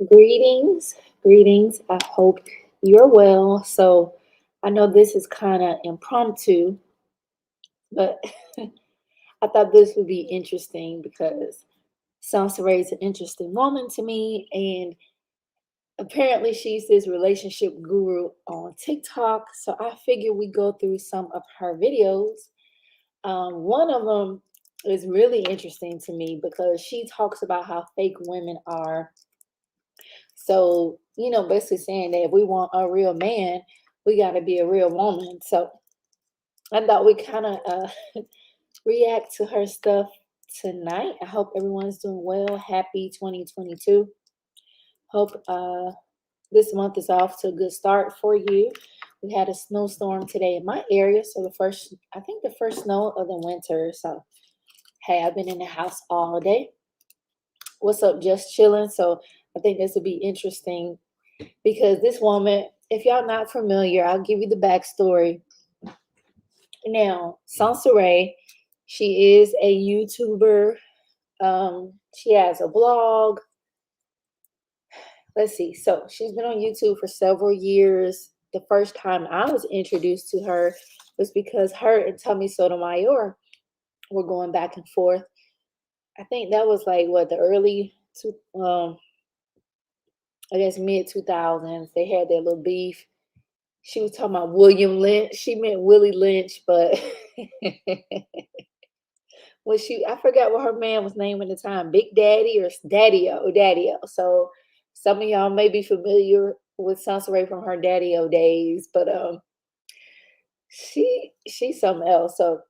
Greetings, greetings. I hope you're well. So, I know this is kind of impromptu, but I thought this would be interesting because Soncerae is an interesting woman to me, and apparently she's this relationship guru on TikTok. So, I figured we go through some of her videos. One of them is really interesting to me because she talks about how fake women are. So, basically saying that if we want a real man, we got to be a real woman. So, I thought we kind of react to her stuff tonight. I hope everyone's doing well. Happy 2022. Hope this month is off to a good start for you. We had a snowstorm today in my area. So, I think the first snow of the winter. So, hey, I've been in the house all day. What's up? Just chilling. So, I think this will be interesting because this woman, if y'all not familiar, I'll give you the backstory. Now, Soncerae, she is a YouTuber. She has a blog. Let's see. So she's been on YouTube for several years. The first time I was introduced to her was because her and Tommy Sotomayor were going back and forth. I think that was like what the early I guess mid 2000s. They had their little beef. She was talking about William Lynch. She meant Willie Lynch, but I forgot what her man was named at the time, Big Daddy or Daddy-O. So some of y'all may be familiar with Soncerae from her Daddy-O days, but she's something else. So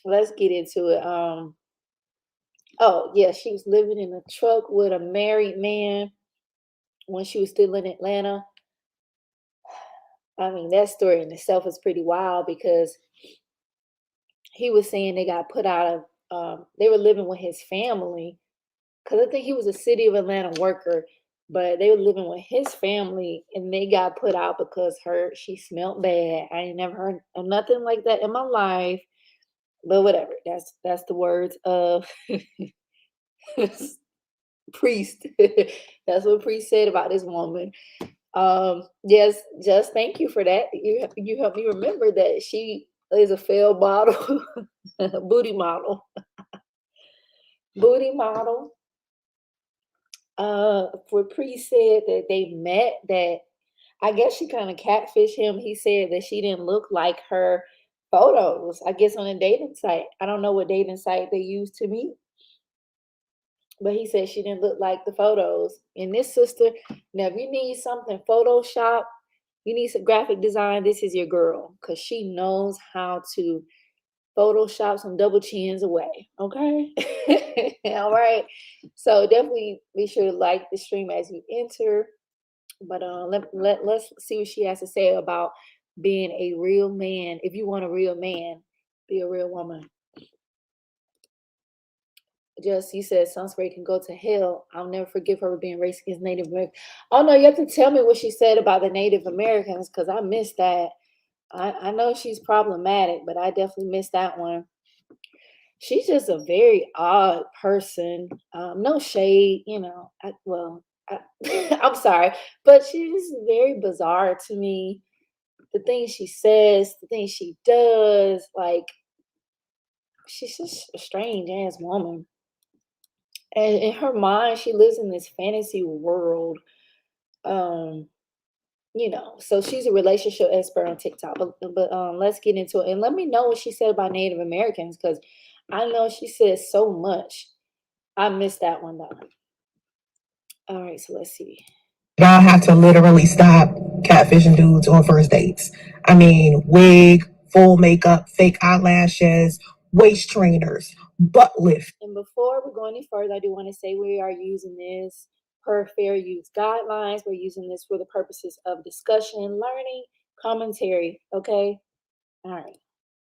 let's get into it. Oh yeah, she was living in a truck with a married man when she was still in Atlanta. I mean, that story in itself is pretty wild because he was saying they got put out of they were living with his family because I think he was a city of Atlanta worker, but they were living with his family and they got put out because she smelled bad. I ain't never heard of nothing like that in my life, but whatever. That's the words of priest. That's what priest said about this woman. Yes, just thank you for that. You helped me remember that she is a failed model, booty model, booty model. For Priest said that they met, that I guess she kind of catfished him. He said that she didn't look like her photos, I guess on a dating site. I don't know what dating site they used to meet, but he said she didn't look like the photos. And this sister, now if you need something Photoshop, you need some graphic design, this is your girl, because she knows how to Photoshop some double chins away. Okay. All right. So definitely be sure to like the stream as you enter. But let's see what she has to say about being a real man. If you want a real man, be a real woman. Just he said Soncerae can go to hell. I'll never forgive her for being racist against Native Americans. Oh no, you have to tell me what she said about the Native Americans because I missed that. I know she's problematic, but I definitely missed that one. She's just a very odd person. No shade, I'm sorry, but she's very bizarre to me. The things she says, the things she does, like she's just a strange ass woman. And in her mind, she lives in this fantasy world. Um, so she's a relationship expert on TikTok. But let's get into it. And let me know what she said about Native Americans, because I know she says so much. I missed that one though. All right, so let's see. Y'all have to literally stop catfishing dudes on first dates. I mean, wig, full makeup, fake eyelashes, waist trainers, butt lift. And before we go any further, I do want to say we are using this per fair use guidelines. We're using this for the purposes of discussion, learning, commentary. Okay. All right.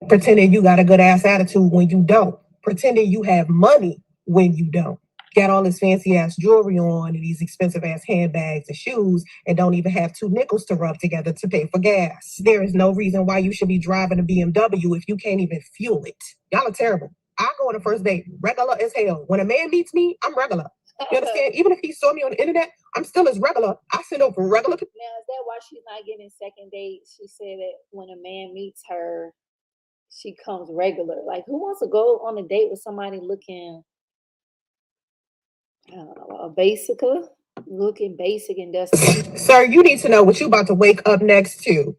Pretending you got a good ass attitude when you don't. Pretending you have money when you don't. Got all this fancy ass jewelry on and these expensive ass handbags and shoes and don't even have two nickels to rub together to pay for gas. There is no reason why you should be driving a BMW if you can't even fuel it. Y'all are terrible. I go on a first date regular as hell. When a man meets me, I'm regular. You understand? Even if he saw me on the internet, I'm still as regular. I send over regular. Now, is that why she's not getting second dates? She said that when a man meets her, she comes regular. Like, who wants to go on a date with somebody looking, I don't know, a basica? Looking basic and dusty. Sir, you need to know what you about to wake up next to.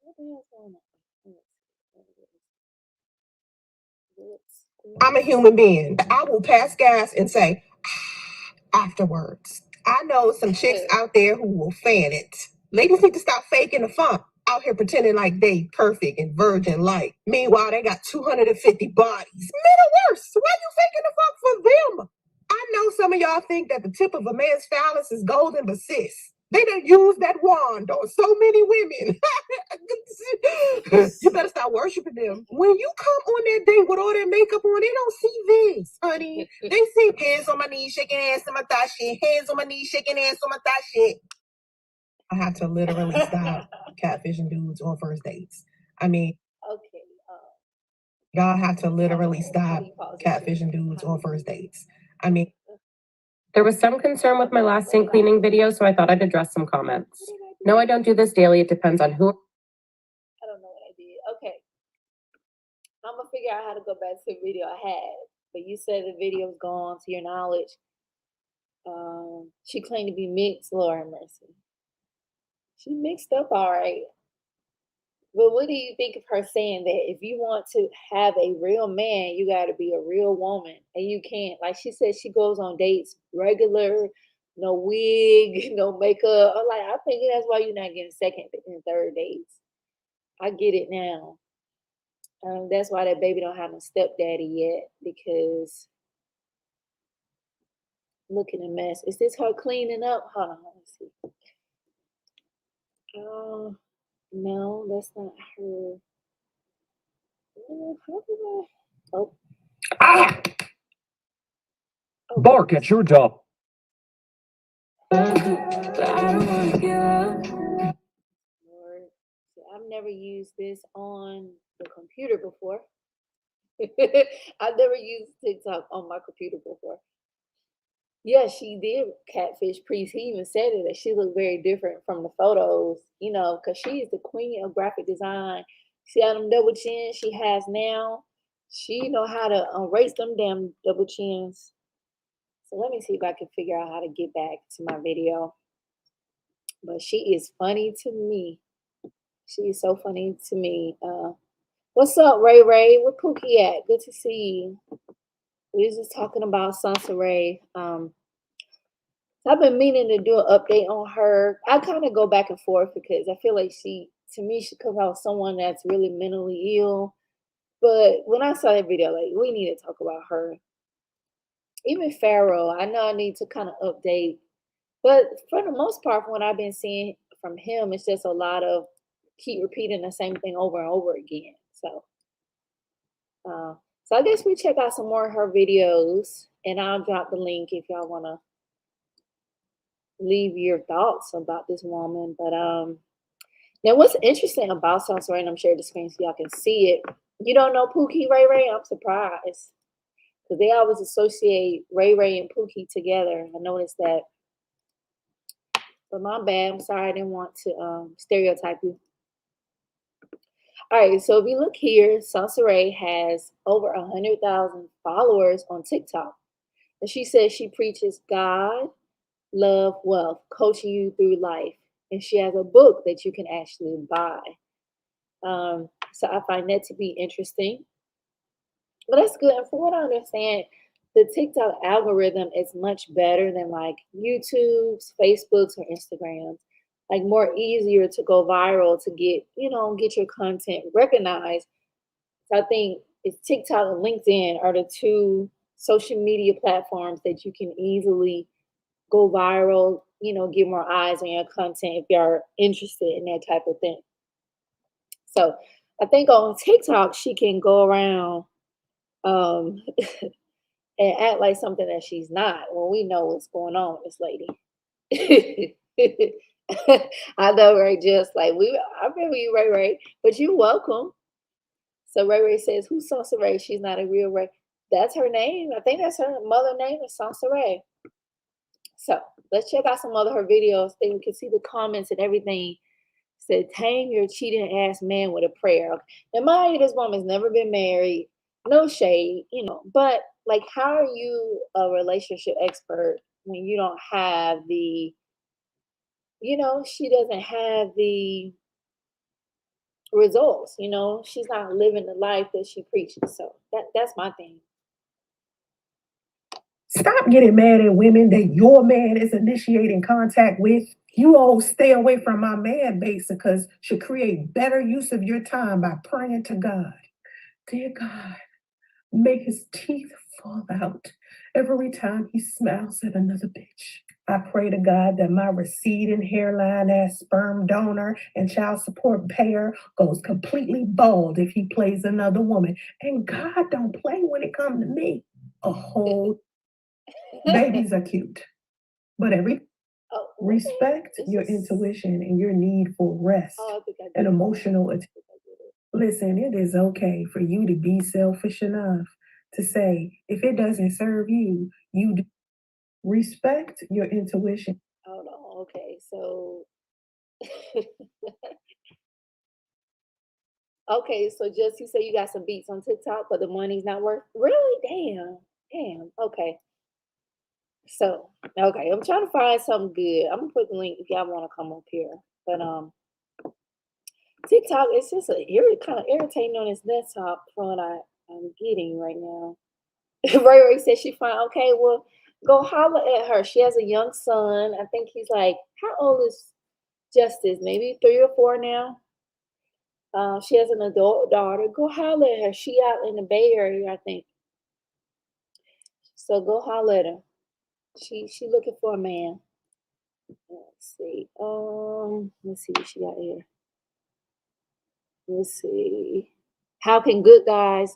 What the hell's going on? I'm a human being. I will pass gas and say afterwards. I know some chicks out there who will fan it. Ladies need to stop faking the funk. Out here pretending like they perfect and virgin like. Meanwhile, they got 250 bodies. Men are worse. Why you faking the funk for them? I know some of y'all think that the tip of a man's phallus is golden, but sis, they done used that wand on so many women. You better stop worshiping them. When you come on that date with all that makeup on, they don't see this, honey. They see hands on my knees, shaking ass on my thigh shit. Hands on my knees, shaking ass on my thigh shit. I have to literally stop catfishing dudes on first dates. I mean, Okay. y'all have to literally stop catfishing dudes on first dates. I mean, there was some concern with my last sink cleaning video, so I thought I'd address some comments. No, I don't do this daily. It depends on who. I don't know what I did. Okay. I'm gonna figure out how to go back to the video I had. But you said the video's gone to your knowledge. She claimed to be mixed, Lord have mercy. She mixed up all right. But what do you think of her saying that if you want to have a real man, you got to be a real woman, and you can't? Like she said, she goes on dates regular, no wig, no makeup. I'm like, I think that's why you're not getting second and third dates. I get it now. That's why that baby don't have no stepdaddy yet because looking a mess. Is this her cleaning up? Hold on, let's see. No, that's not her. How did I? Oh. Ah! Bark at your dog. Lord. I've never used this on the computer before. I've never used TikTok on my computer before. Yeah, she did catfish Priest. He even said it that she looked very different from the photos, because she is the queen of graphic design. See how them double chins she has now? She know how to erase them damn double chins. So let me see if I can figure out how to get back to my video. But she is funny to me. She is so funny to me. What's up, Ray Ray? Where Pookie at? Good to see you. We was just talking about Soncerae. I've been meaning to do an update on her. I kind of go back and forth because I feel like to me, she comes out someone that's really mentally ill. But when I saw that video, like, we need to talk about her. Even Pharaoh, I know I need to kind of update. But for the most part, from what I've been seeing from him, it's just a lot of keep repeating the same thing over and over again. So I guess we check out some more of her videos, and I'll drop the link if y'all want to leave your thoughts about this woman. But now what's interesting about Soncerae, and I'm sharing the screen so y'all can see it. You don't know Pookie Ray Ray? I'm surprised because they always associate Ray Ray and Pookie together. I noticed that. But my bad. I'm sorry. I didn't want to stereotype you. All right. So if you look here, Soncerae has over 100,000 followers on TikTok. And she says she preaches God, love, wealth, coaching you through life. And she has a book that you can actually buy. So I find that to be interesting. But that's good. And from what I understand, the TikTok algorithm is much better than like YouTube's, Facebook's, or Instagram's. Like more easier to go viral to get your content recognized. So I think it's TikTok and LinkedIn are the two social media platforms that you can easily go viral, get more eyes on your content if you're interested in that type of thing. So I think on TikTok she can go around um and act like something that she's not when we know what's going on with this lady. I know, right? Just like I remember you, Ray, but you're welcome. So Ray says, "Who's Soncerae? She's not a real Ray." That's her name. I think that's her mother name is Soncerae. So let's check out some other her videos. Then you can see the comments and everything. Said, tame your cheating ass man with a prayer. Now, mind you, this woman's never been married. No shade, But like, how are you a relationship expert when you don't have she doesn't have the results. She's not living the life that she preaches. So that's my thing. Stop getting mad at women that your man is initiating contact with. You all stay away from my man base because should create better use of your time by praying to God. Dear God, make his teeth fall out every time he smiles at another bitch. I pray to God that my receding hairline ass sperm donor and child support payer goes completely bald if he plays another woman. And God don't play when it comes to me. A whole babies are cute, but respect your intuition and your need for rest and emotional attention. Listen, it is okay for you to be selfish enough to say, if it doesn't serve you, you do. Respect your intuition. Hold on. Okay, so okay, so just you say you got some beats on TikTok, but the money's not worth. Really? Damn. Okay. So okay, I'm trying to find something good. I'm gonna put the link if y'all want to come up here. But TikTok, it's just kind of irritating on this desktop from what I'm getting right now. Ray Ray said she fine. Okay, well, go holler at her. She has a young son. I think he's like, how old is Justice? Maybe 3 or 4 now. She has an adult daughter. Go holler at her. She out in the Bay Area, I think. So go holler at her. She looking for a man. Let's see. Let's see what she got here. Let's see. How can good guys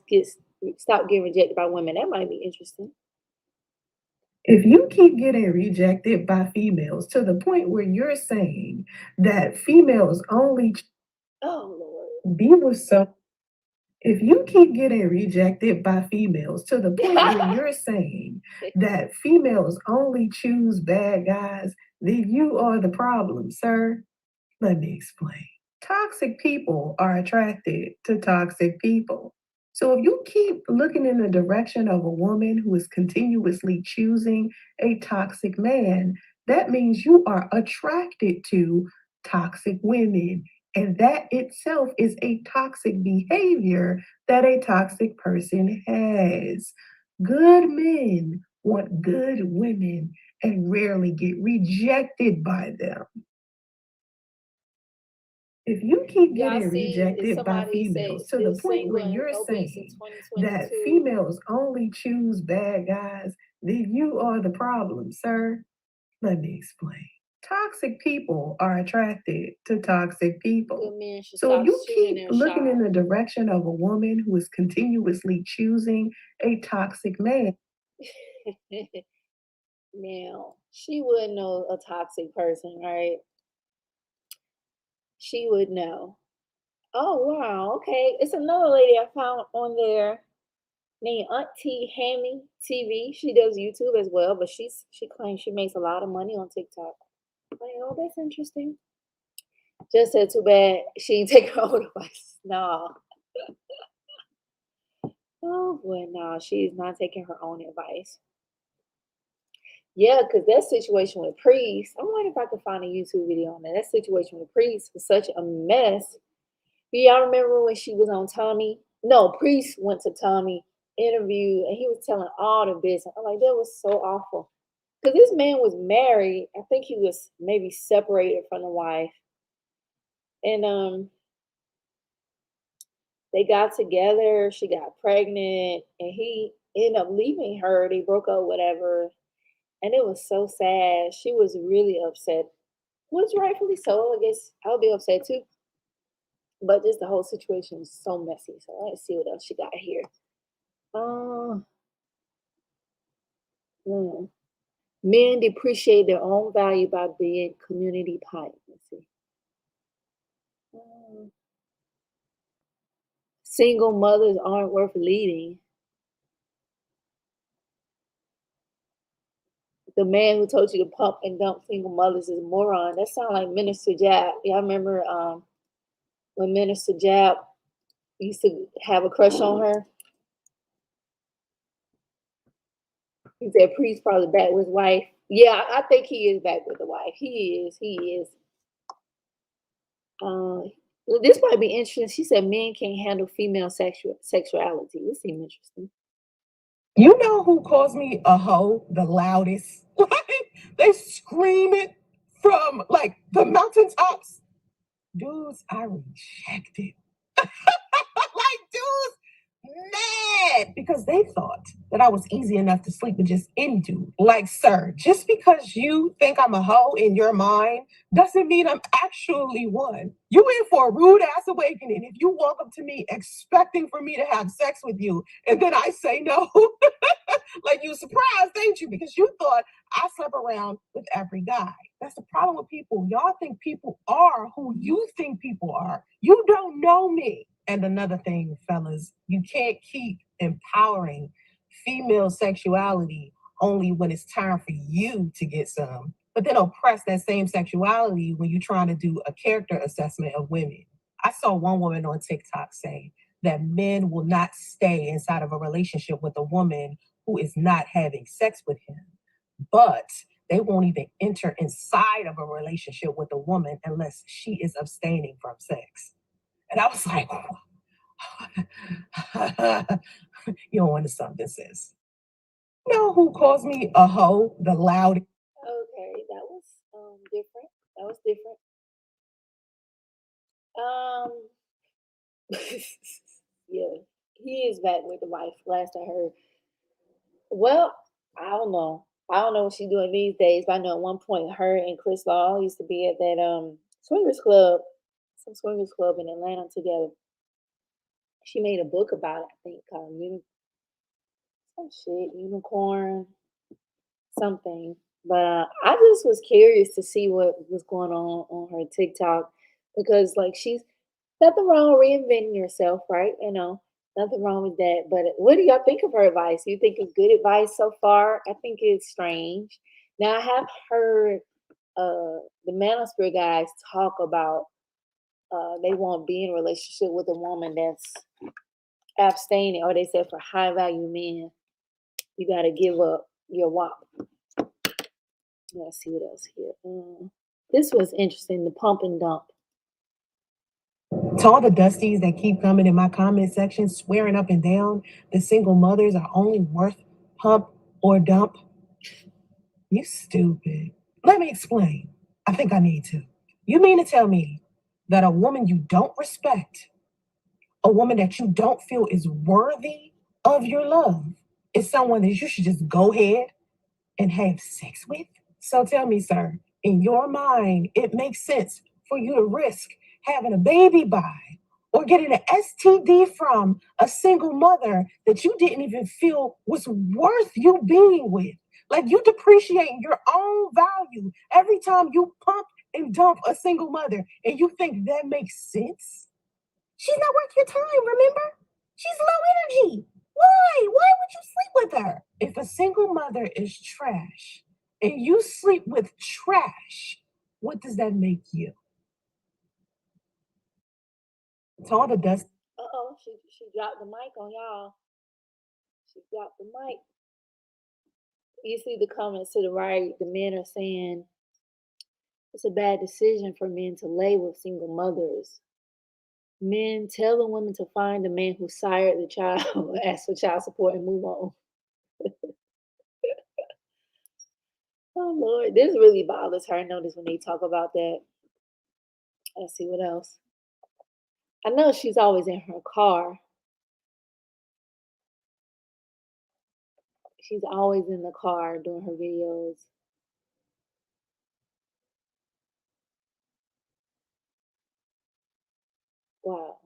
stop getting rejected by women? That might be interesting. If you keep getting rejected by females to the point where you're saying that females only Oh Lord. be with some, if you keep getting rejected by females to the point where you're saying that females only choose bad guys, then you are the problem, sir. Let me explain. Toxic people are attracted to toxic people. So if you keep looking in the direction of a woman who is continuously choosing a toxic man, that means you are attracted to toxic women. And that itself is a toxic behavior that a toxic person has. Good men want good women and rarely get rejected by them. If you keep getting rejected by females to the point where you're saying that females only choose bad guys, then you are the problem, sir. Let me explain. Toxic people are attracted to toxic people. So if you keep looking in the direction of a woman who is continuously choosing a toxic man. Now, she would know a toxic person, right? She would know. Oh wow, okay. It's another lady I found on there named Auntie Hammy TV. She does YouTube as well, but she claims she makes a lot of money on TikTok. Like, oh, that's interesting. Just said too bad she ain't take her own advice. No. Oh boy, no, she's not taking her own advice. Yeah, because that situation with Priest, I wonder if I could find a YouTube video on that. That situation with Priest was such a mess. Do y'all remember when she was on Tommy? No, Priest went to Tommy interview and he was telling all the business. I'm like, that was so awful. Because this man was married. I think he was maybe separated from the wife. And they got together, she got pregnant, and he ended up leaving her. They broke up, whatever. And it was so sad. She was really upset. Which rightfully so. I guess I would be upset too. But just the whole situation is so messy. So let's see what else she got here. Uh, Men depreciate their own value by being community pipe. Let's see. Single mothers aren't worth leading. The man who told you to pump and dump single mothers is a moron. That sounds like Minister Jab. Y'all remember when Minister Jab used to have a crush on her? He said Priest probably back with his wife. Yeah, I think he is back with the wife. He is. He is. Well, this might be interesting. She said men can't handle female sexuality. This seems interesting. You know who calls me a hoe the loudest? Like, they scream it from like the mountaintops. Dudes, I reject it. Like, dudes, mad because they thought that I was easy enough to sleep with just any dude. Like, sir, just because you think I'm a hoe in your mind doesn't mean I'm actually one. You in for a rude ass awakening if you walk up to me expecting for me to have sex with you and then I say no. Like, you surprised, ain't you? Because you thought I slept around with every guy. That's the problem with people. Y'all think people are who you think people are. You don't know me. And another thing, fellas, you can't keep empowering female sexuality only when it's time for you to get some, but then oppress that same sexuality when you're trying to do a character assessment of women. I saw one woman on TikTok say that men will not stay inside of a relationship with a woman who is not having sex with him, but they won't even enter inside of a relationship with a woman unless she is abstaining from sex. And I was like, you don't understand this is. You know who calls me a hoe the loud? Okay, that was different. That was different. Um, yeah, he is back with the wife. Last I heard. Well, I don't know. I don't know what she's doing these days, but I know at one point her and Chris Law used to be at that swingers club, some swingers club in Atlanta together. She made a book about it, I think, called some shit, Unicorn, something. But I just was curious to see what was going on her TikTok because like she's nothing wrong with reinventing yourself, right? You know, nothing wrong with that. But what do y'all think of her advice? You think it's good advice so far? I think it's strange. Now I have heard the Manosphere guys talk about they won't be in a relationship with a woman that's abstaining, or they said for high value men, you got to give up your WAP. Let's see what else here. This was interesting. The pump and dump. To all the dusties that keep coming in my comment section, swearing up and down the single mothers are only worth pump or dump. You stupid. Let me explain. I think I need to. You mean to tell me that a woman you don't respect, a woman that you don't feel is worthy of your love, is someone that you should just go ahead and have sex with? So tell me, sir, in your mind, it makes sense for you to risk having a baby by or getting an STD from a single mother that you didn't even feel was worth you being with. Like, you depreciate your own value every time you pump and dump a single mother, and you think that makes sense? She's not worth your time, remember? She's low energy. Why? Why would you sleep with her? If a single mother is trash and you sleep with trash, what does that make you? It's all the dust. She dropped the mic on y'all. She dropped the mic. You see the comments to the right. The men are saying it's a bad decision for men to lay with single mothers. Men tell the women to find a man who sired the child, ask for child support, and move on. Oh Lord, this really bothers her. I notice when they talk about that. Let's see what else. I know she's always in her car. She's always in the car doing her videos. Wow.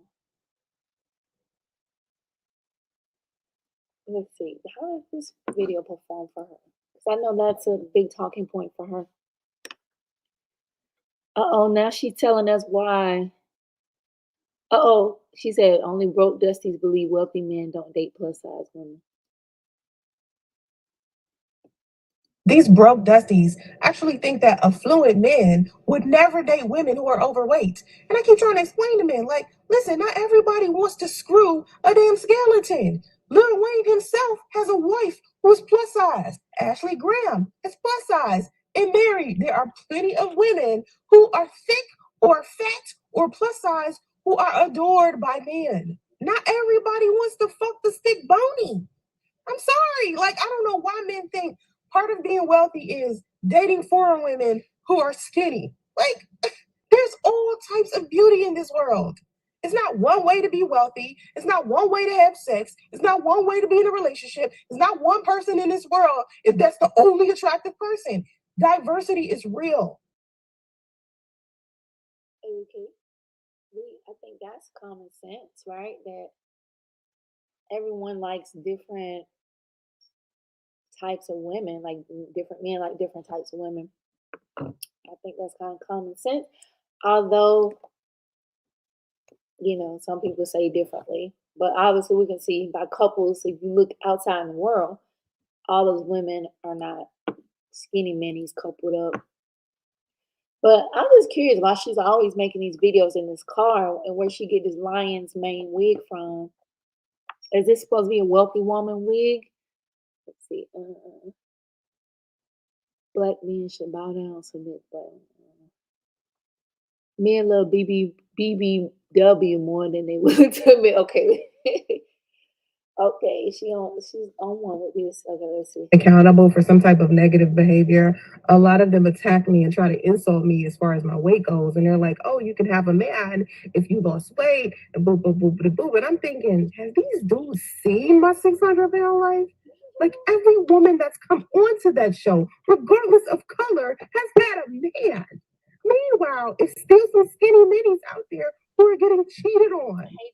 Let's see. How did this video perform for her? Because I know that's a big talking point for her. Uh-oh, now she's telling us why. Uh-oh, she said only broke dusties believe wealthy men don't date plus size women. These broke dusties actually think that affluent men would never date women who are overweight. And I keep trying to explain to men, like, listen, not everybody wants to screw a damn skeleton. Lil Wayne himself has a wife who's plus size. Ashley Graham is plus size and married. There are plenty of women who are thick or fat or plus size who are adored by men. Not everybody wants to fuck the stick bony. I'm sorry. Like, I don't know why men think part of being wealthy is dating foreign women who are skinny. Like, there's all types of beauty in this world. It's not one way to be wealthy. It's not one way to have sex. It's not one way to be in a relationship. It's not one person in this world if that's the only attractive person. Diversity is real. Okay. I think that's common sense, right? That everyone likes different types of women, like different men like different types of women. I think that's kind of common sense. Although, some people say differently. But obviously, we can see by couples, if you look outside in the world, all those women are not skinny minis coupled up. But I'm just curious why she's always making these videos in this car and where she get this lion's mane wig from. Is this supposed to be a wealthy woman wig? Let's see. Black men should bow down, submit, but men love BBW more than they would to me. Okay. Okay, she's on one with this. Okay, let's see. Accountable for some type of negative behavior. A lot of them attack me and try to insult me as far as my weight goes. And they're like, oh, you can have a man if you lost weight, and boo, boo, boo, boo, boo. And I'm thinking, have these dudes seen my 600-pound life? Like every woman that's come onto that show, regardless of color, has had a man. Meanwhile, it's still some skinny minis out there who are getting cheated on. Hey,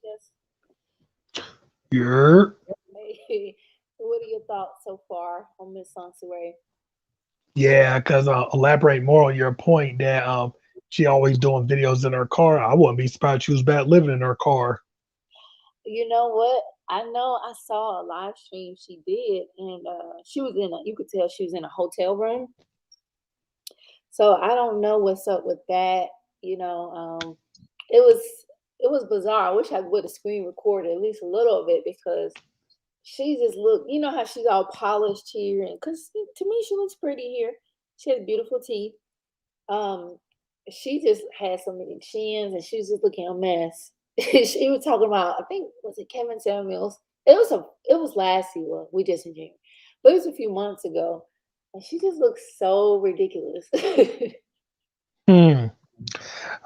just You're. hey, what are your thoughts so far on Miss Soncerae? Yeah, because elaborate more on your point that she always doing videos in her car. I wouldn't be surprised she was bad living in her car. You know what? I know I saw a live stream she did, and she was you could tell she was in a hotel room. So I don't know what's up with that. You know, it was it was bizarre. I wish I would have screen recorded at least a little of it because she just looked. You know how she's all polished here, and because to me she looks pretty here. She has beautiful teeth. Um, she just had so many chins, and she was just looking a mess. She was talking about, I think, was it Kevin Samuels? It was last year. Well, we just in January, but it was a few months ago, and she just looks so ridiculous. Hmm.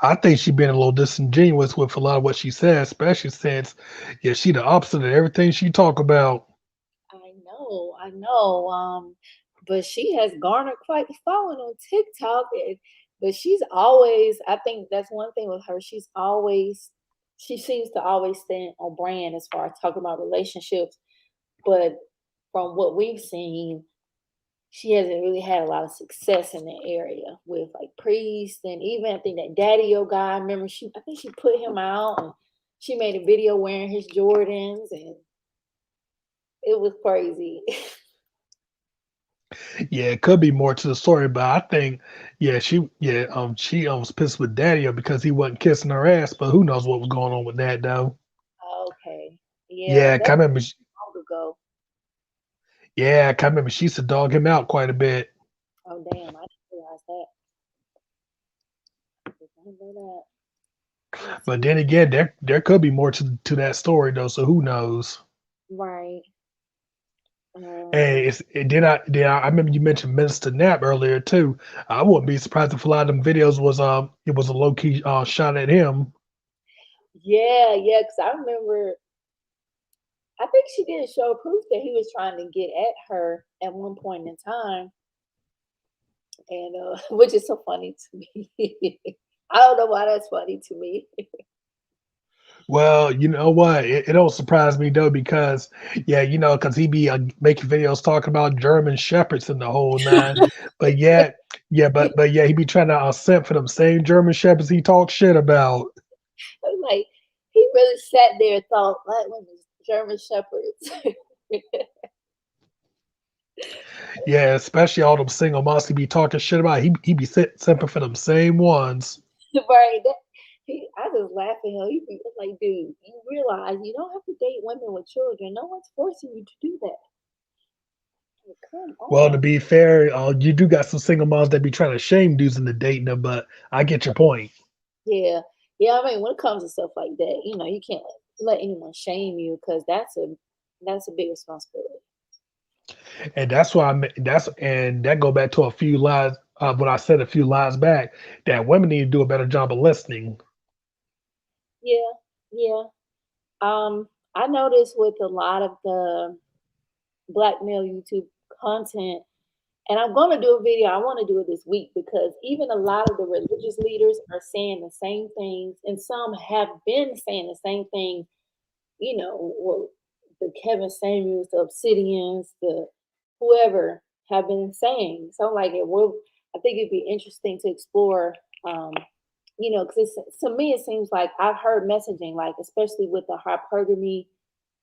I think she been a little disingenuous with a lot of what she said, especially since, yeah, she the opposite of everything she talk about. I know. But she has garnered quite a following on TikTok, but she's always. I think that's one thing with her. She seems to always stand on brand as far as talking about relationships. But from what we've seen, she hasn't really had a lot of success in that area with like priests and even I think that Daddy O guy. I remember I think she put him out and she made a video wearing his Jordans and it was crazy. Yeah, it could be more to the story, but I think, she was pissed with Daddy because he wasn't kissing her ass. But who knows what was going on with that though? Okay. Yeah, Yeah, I that's remember. long ago. Yeah, I remember she used to dog him out quite a bit. Oh damn, I didn't realize that. I didn't know that. Let's But see. then again, there could be more to that story though. So who knows? Right. Um, Hey, I remember you mentioned Minister Knapp earlier too. I wouldn't be surprised if a lot of them videos was it was a low key shot at him. yeah, because I remember I think she did show proof that he was trying to get at her at one point in time. And which is so funny to me. I don't know why that's funny to me. Well, you know what? It don't surprise me though because yeah, because he be making videos talking about German shepherds and the whole nine. But yet, but yeah, he be trying to simp for them same German shepherds he talks shit about. I'm like, he really sat there and thought black women, German shepherds. Yeah, especially all them single moms he be talking shit about. He be simping for them same ones. Right. I just laugh at him. He be like, dude, you realize you don't have to date women with children. No one's forcing you to do that. Like, come Well, to on. be fair, you do got some single moms that be trying to shame dudes into dating them, but I get your point. Yeah. Yeah, I mean, when it comes to stuff like that, you can't let anyone shame you because that's a big responsibility. And that's why and that go back to a few lies what I said a few lies back that women need to do a better job of listening. Yeah, yeah. I noticed with a lot of the black male YouTube content, and I'm gonna do a video. I want to do it this week because even a lot of the religious leaders are saying the same things, and some have been saying the same thing. Well, the Kevin Samuels, the Obsidians, the whoever have been saying. So like it will. I think it'd be interesting to explore. Um, because to me it seems like I've heard messaging, like especially with the hypergamy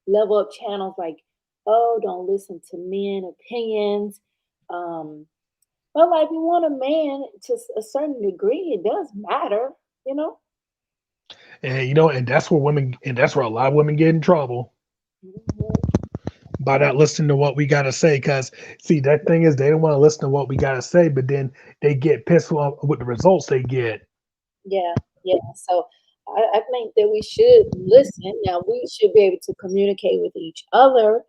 level up channels, like, oh, don't listen to men opinions. Um, but like you want a man to a certain degree, it does matter, you know. And that's where a lot of women get in trouble Mhm. by Yeah, not listening to what we gotta say. Cause see, that thing is they don't want to listen to what we gotta say, but then they get pissed off with the results they get. yeah, yeah. So I think that we should listen. Now we should be able to communicate with each other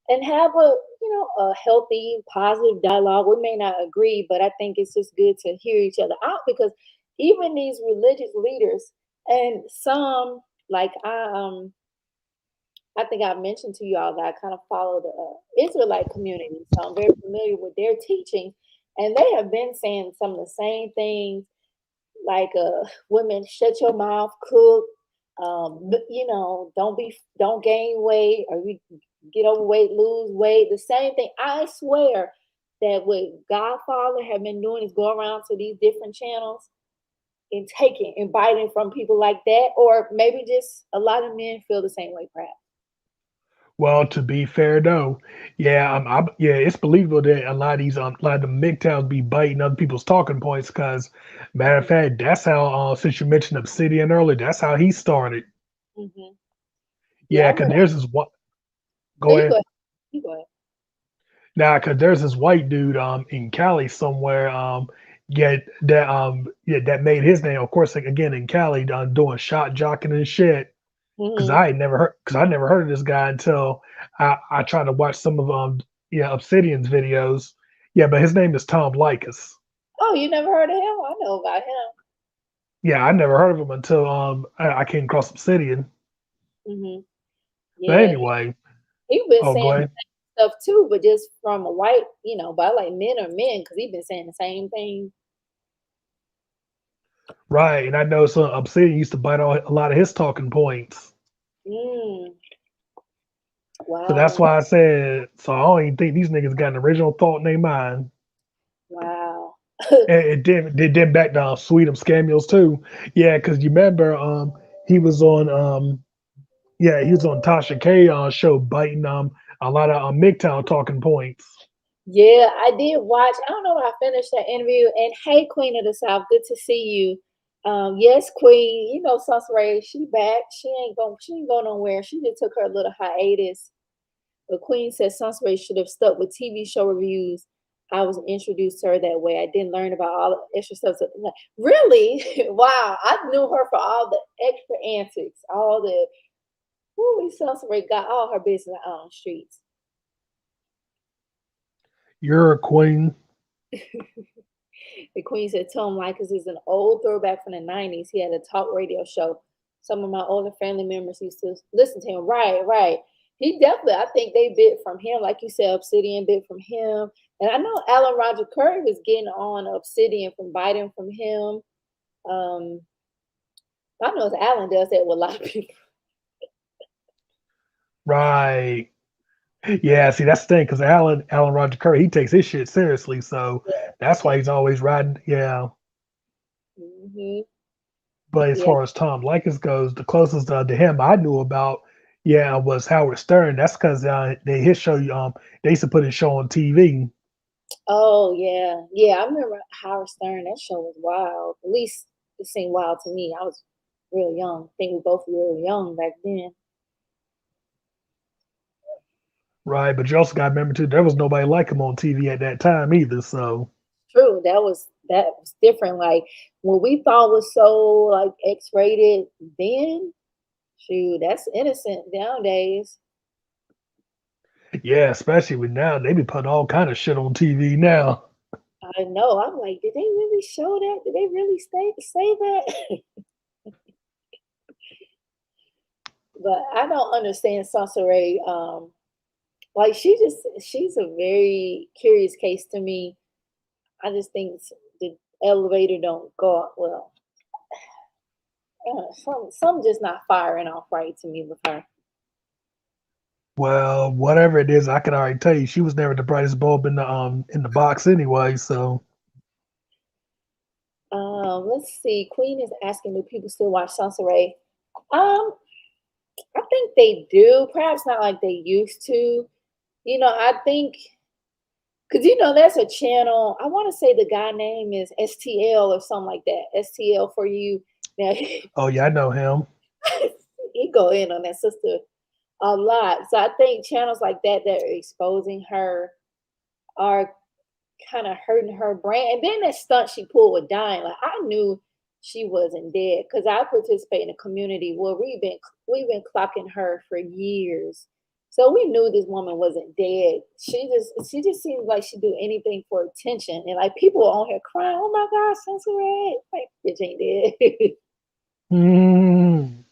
and have a healthy, positive dialogue. We may not agree, but I think it's just good to hear each other out because even these religious leaders and some like I think I mentioned to you all that I kind of follow the Israelite community, so I'm very familiar with their teaching, and they have been saying some of the same things like women shut your mouth, cook, don't gain weight, or you get overweight, lose weight, the same thing. I swear that what Godfather have been doing is go around to these different channels and taking and biting from people like that, or maybe just a lot of men feel the same way perhaps. Well, to be fair though, yeah, it's believable that a lot of the MGTOWs be biting other people's talking points. Cause matter of Hmm. fact, that's how since you mentioned Obsidian earlier, that's how he started. Hmm. Yeah, I Yeah, cause remember. there's this one. No, Go you go ahead. ahead. You go ahead. Now, cause there's this white dude in Cali somewhere that made his name, of course, like, again in Cali, doing shot jocking and shit. Hmm. Cause I never heard of this guy until I tried to watch some of Obsidian's videos. Yeah, but his name is Tom Likas. Oh, you never heard of him? I know about him. Yeah, I never heard of him until I came across Obsidian. Hmm. But Yeah, anyway, he been oh go saying ahead. the same stuff too, but just from a white, but I like men are men because he been saying the same thing. Right, and I know some Obsidian used to bite on a lot of his talking points. Mm, So that's wow, why I said so I don't even think these niggas got an original thought in their mind. wow. And it did back down Sweet'em Scamuels too. Yeah, because you remember he was on he was on Tasha K show biting a lot of MGTOW talking points. Yeah, I did watch. I don't know if I finished that interview. And hey, Queen of the South, good to see you. Yes, Queen. Soncerae, she back. She ain't going nowhere. She just took her little hiatus. The Queen said Soncerae should have stuck with TV show reviews. I was introduced to her that way. I didn't learn about all the extra stuff. Really? Wow. I knew her for all the extra antics, all the woo, Soncerae got all her business out on the streets. You're a queen. The Queen said Tom Likas is an old throwback from the 90s. He had a talk radio show. Some of my older family members used to listen to him. Right, right. He definitely, I think they bit from him. Like you said, Obsidian bit from him. And I know Alan Roger Curry was getting on Obsidian from biting from him. Um, I know Alan does that with a lot of people. Right. Yeah, see that's the thing, because Alan Roger Curry, he takes his shit seriously, so that's Yeah. why he's always riding. Yeah. Hmm. But as Yeah. far as Tom Likas goes, the closest to him I knew about, Yeah, was Howard Stern. That's because his show they used to put his show on TV. Oh yeah, yeah. I remember Howard Stern. That show was wild. At least it seemed wild to me. I was real young. I think we both were real young back then. Right, but you also got to remember too, there was nobody like him on TV at that time either. So True. That was different. Like what we thought was so like X rated then. Shoot, that's innocent nowadays. yeah, especially with now they be putting all kind of shit on TV now. I know. I'm like, did they really show that? Did they really say that? But I don't understand Soncerae. Like she's a very curious case to me. I just think the elevator don't go up well. Some just not firing off right to me with her. Well, whatever it is, I can already tell you she was never the brightest bulb in the box anyway. So Let's see. Queen is asking, do people still watch Soncerae? Um, I think they do. Perhaps not like they used to. I think because that's a channel. I want to say the guy name is STL or something like that. STL for you. Now oh yeah, I know him. he go in on that sister a lot. So I think channels like that are exposing her are kind of hurting her brand. And then that stunt she pulled with dying, like I knew she wasn't dead because I participate in a community where we've been clocking her for years. So we knew this woman wasn't dead. She just seems like she'd do anything for attention. And like people are on here crying, oh my God, Soncerae. Like, bitch ain't dead. Mm.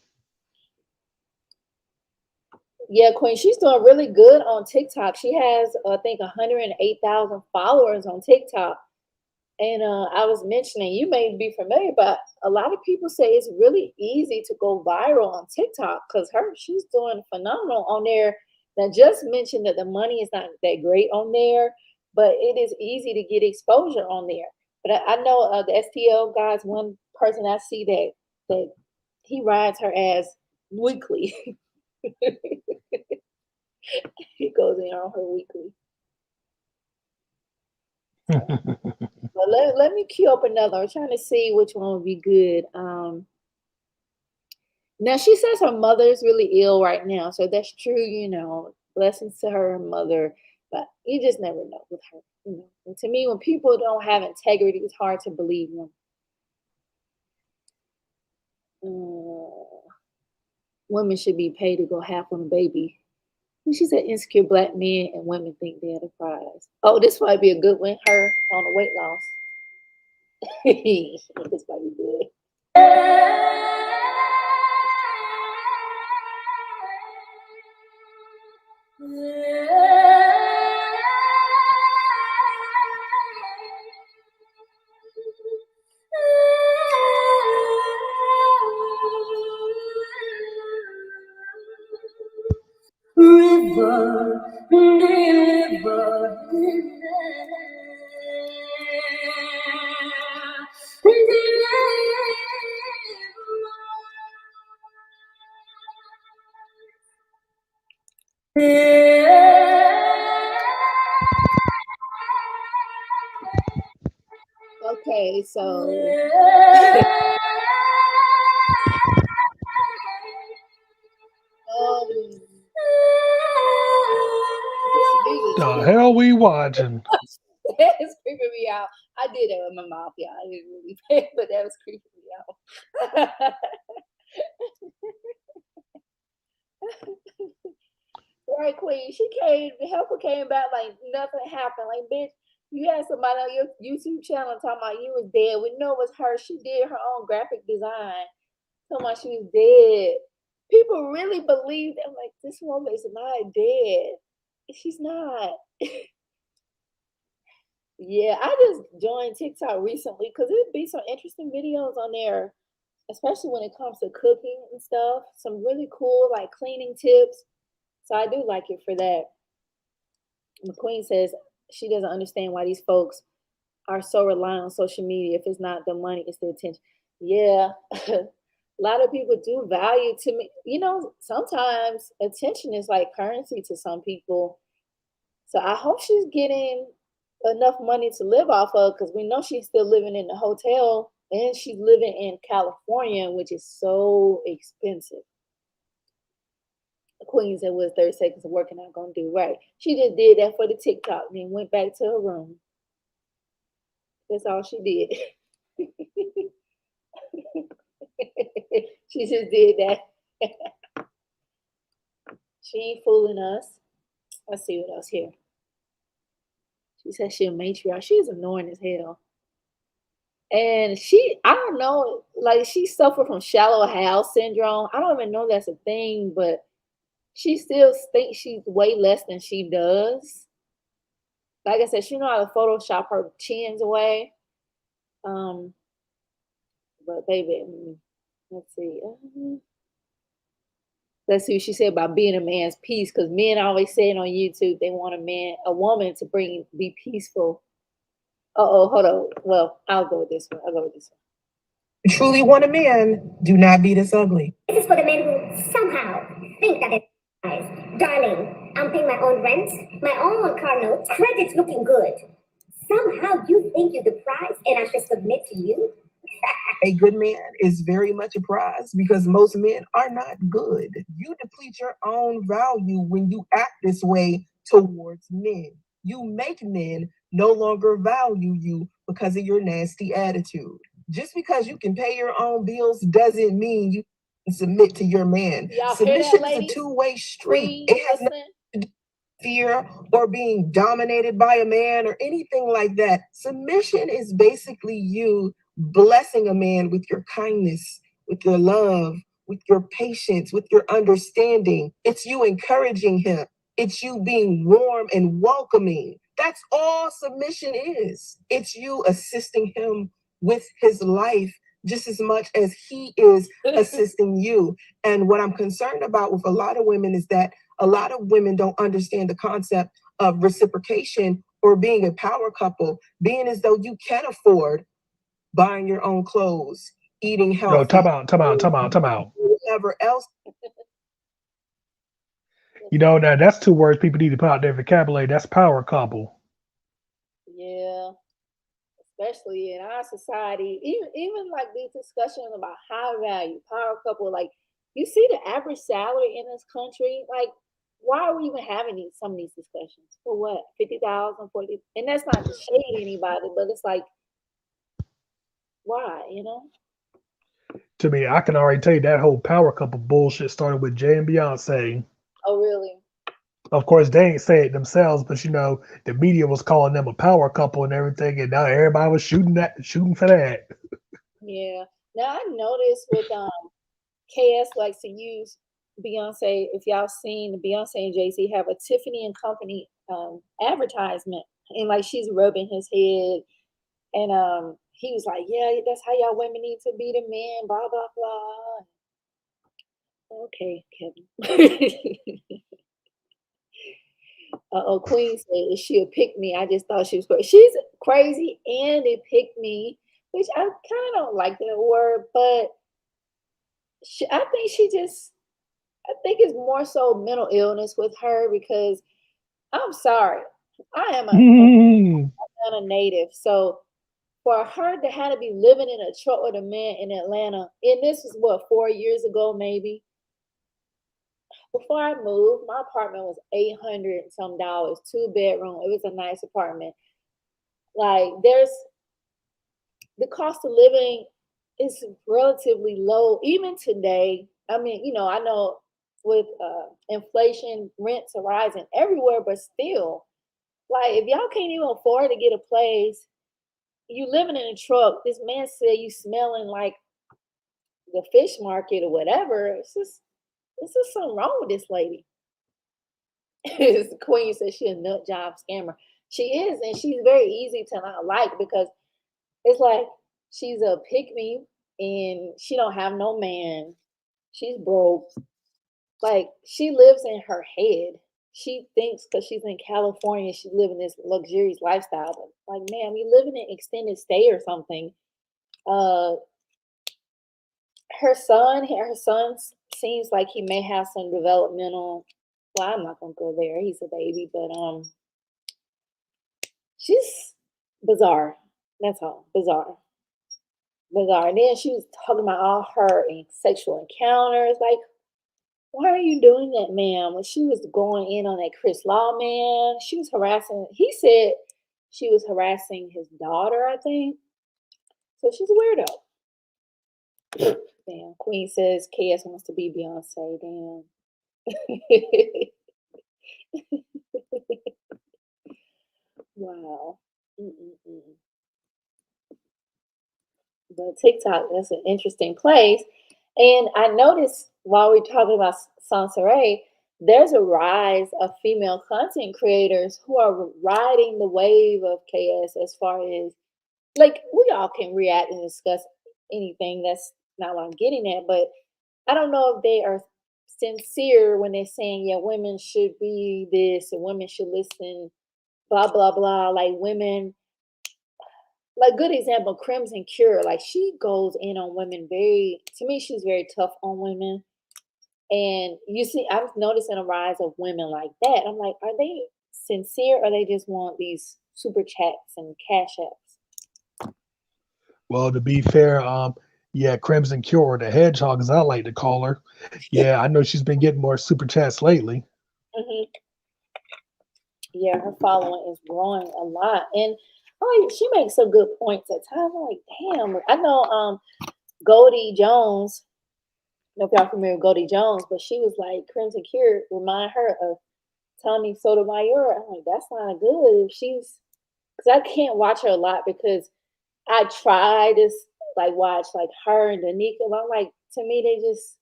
Yeah, Queen, she's doing really good on TikTok. She has, I think, 108,000 followers on TikTok. And I was mentioning, you may be familiar, but a lot of people say it's really easy to go viral on TikTok because she's doing phenomenal on there. Now, just mentioned that the money is not that great on there, but it is easy to get exposure on there. But I know the STL guy's one person I see that he rides her ass weekly. He goes in on her weekly. But let me queue up another. I'm trying to see which one would be good. Now she says her mother is really ill right now, so that's true. Blessings to her mother, but you just never know with her. And to me, when people don't have integrity, it's hard to believe them. Uh, Women should be paid to go half on a baby. And she said insecure black men and women think they're the prize. Oh, this might be a good one. Her on the weight loss. This might be good. River, river, okay, so um, this The music hell we watching? is creeping me out. I did it with my mouth, yeah. I didn't really pay, but that was creeping me out. Right, Queen. She came, the helper came back like nothing happened. Like, bitch, you had somebody on your YouTube channel talking about you was dead. We know it was her. She did her own graphic design. Talking about she was dead. People really believe that. I'm like, this woman is not dead. She's not. Yeah, I just joined TikTok recently because it'd be some interesting videos on there, especially when it comes to cooking and stuff. Some really cool like cleaning tips. So I do like it for that. McQueen says she doesn't understand why these folks are so reliant on social media. If it's not the money, it's the attention. Yeah. A lot of people do value to me. Sometimes attention is like currency to some people. So I hope she's getting enough money to live off of because we know she's still living in the hotel and she's living in California, which is so expensive. The queen said, "Was 30 seconds of working not gonna do right?" She just did that for the TikTok, then went back to her room. That's all she did. She just did that. She ain't fooling us. Let's see what else here. She said she a matriarch. She's annoying as hell. And I don't know, like she suffered from shallow house syndrome. I don't even know that's a thing, but she still thinks she's way less than she does. Like I said, she know how to Photoshop her chins away. Um, but baby, let's see. Let's see what she said about being a man's peace, because men always saying on YouTube they want a woman to be peaceful. Oh, hold on. Well, I'll go with this one. You truly want a man, do not be this ugly. This is for the men who somehow think that it's nice. Darling, I'm paying my own rent, my own car notes, credit's looking good. Somehow you think you're the prize and I should submit to you? A good man is very much a prize because most men are not good. You deplete your own value when you act this way towards men. You make men no longer value you because of your nasty attitude. Just because you can pay your own bills doesn't mean you can submit to your man. Y'all Submission hear that, is a ladies? two-way street. Queen, It has listen. nothing to do with fear or being dominated by a man or anything like that. Submission is basically you blessing a man with your kindness, with your love, with your patience, with your understanding. It's you encouraging him. It's you being warm and welcoming. That's all submission is. It's you assisting him with his life just as much as he is assisting you. And what I'm concerned about with a lot of women is that a lot of women don't understand the concept of reciprocation or being a power couple, being as though you can afford buying your own clothes, eating No, healthy, time out. whatever else. Now that's two words people need to put out their vocabulary. That's power couple. Yeah, especially in our society, even like these discussions about high value power couple, like you see the average salary in this country, like why are we even having some of these discussions? For what? 50,000, 40, and that's not to shade anybody, but it's like why? To me, I can already tell you that whole power couple bullshit started with Jay and Beyonce. Oh really? Of course, they ain't say it themselves, but the media was calling them a power couple and everything, and now everybody was shooting for that. Yeah. Now I noticed with KS likes to use Beyonce. If y'all seen Beyonce and Jay-Z have a Tiffany and Company advertisement, and like she's rubbing his head, and he was like, "Yeah, that's how y'all women need to be the men." Blah blah blah. Okay, Kevin. Oh, Queen said she'll pick me. I just thought she was crazy. She's crazy and it picked me, which I kind of don't like that word, but I think I think it's more so mental illness with her because I'm sorry, I am a native, so for her to have to be living in a truck with a man in Atlanta, and this was what 4 years ago, maybe. Before I moved, my apartment was $800 and some dollars, 2 bedroom. It was a nice apartment. Like there's the cost of living is relatively low even today. I mean, I know with inflation, rents are rising everywhere, but still, like if y'all can't even afford to get a place, you living in a truck. This man said you smelling like the fish market or whatever. It's just something wrong with this lady. The queen says she a nut job scammer. She is, and she's very easy to not like because it's like she's a pick me and she don't have no man. She's broke. Like she lives in her head. She thinks because she's in California, she's living this luxurious lifestyle. But like, ma'am, you living in extended stay or something. Uh, her son seems like he may have some developmental. Well, I'm not gonna go there. He's a baby, but she's bizarre. That's all. Bizarre. Bizarre. And then she was talking about all her sexual encounters. Like, why are you doing that, ma'am? When she was going in on that Chris Law man, she was harassing. He said she was harassing his daughter, I think. So she's a weirdo. Damn. Queen says KS wants to be Beyonce. Damn. Wow. Mm-mm-mm. But TikTok, that's an interesting place. And I noticed while we're talking about Soncerae, there's a rise of female content creators who are riding the wave of KS as far as like we all can react and discuss anything. That's not what I'm getting at, but I don't know if they are sincere when they're saying, yeah, women should be this and women should listen, blah, blah, blah. Like women, like good example, Crimson Cure. Like she goes in on women very, to me, she's very tough on women. And you see, I'm noticing a rise of women like that. I'm like, are they sincere or they just want these super chats and cash apps? Well, to be fair, yeah, Crimson Cure, the Hedgehog, as I like to call her. Yeah, I know she's been getting more super chats lately. Hmm. Yeah, her following is growing a lot. And like she makes some good points at times. I'm like, damn, I know Goldie Jones, I don't know if y'all familiar with Goldie Jones, but she was like Crimson Cure remind her of Tommy Sotomayor. I'm like, that's not good. If she's because I can't watch her a lot because I try to like watch like her and Danica, but I'm like, to me they just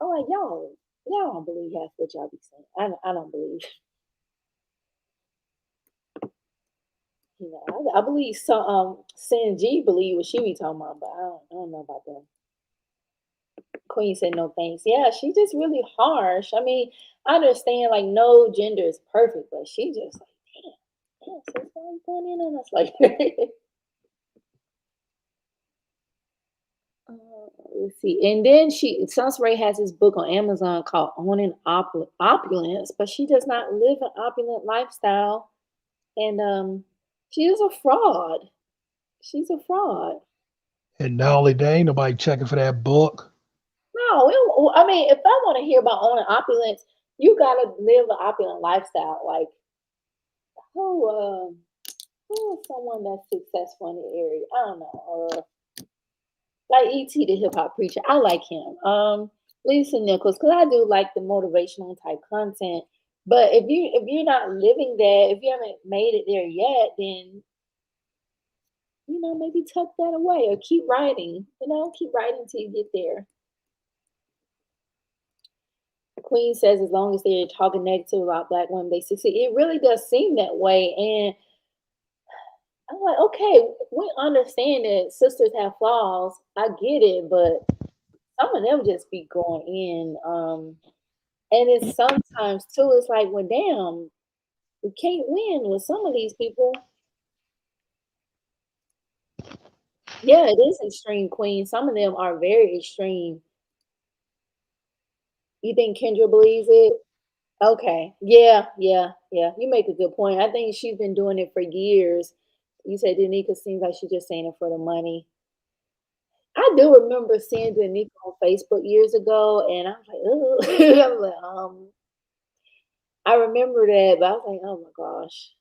I'm like, y'all don't believe half what y'all be saying. I don't believe. You know, I believe some Sin G believe what she be talking about, but I don't know about that. Queen said no thanks. Yeah, she just really harsh. I mean, I understand like no gender is perfect, but she just like, damn, so why you going in on us like uh, let's see. And then Soncerae has this book on Amazon called Owning Opulence, but she does not live an opulent lifestyle. And she is a fraud. She's a fraud. And not only that, ain't nobody checking for that book. No, I mean, if I want to hear about owning opulence, you gotta live an opulent lifestyle. Like who, who is someone that's successful in the area? I don't know. Like ET, the hip hop preacher, I like him. Lisa Nichols, because I do like the motivational type content. But if you're not living that, if you haven't made it there yet, then maybe tuck that away or keep writing. Keep writing till you get there. Queen says as long as they're talking negative about black women, they succeed. It really does seem that way. And I'm like, okay, we understand that sisters have flaws. I get it, but some of them just be going in. And it's sometimes too, it's like, well, damn, we can't win with some of these people. Yeah, it is extreme, Queen. Some of them are very extreme. You think Kendra believes it? Okay. Yeah, yeah, yeah. You make a good point. I think she's been doing it for years. You said Danica seems like she's just saying it for the money. I do remember seeing Danica on Facebook years ago, and I was like, oh, I was like, I remember that, but I was like, oh my gosh.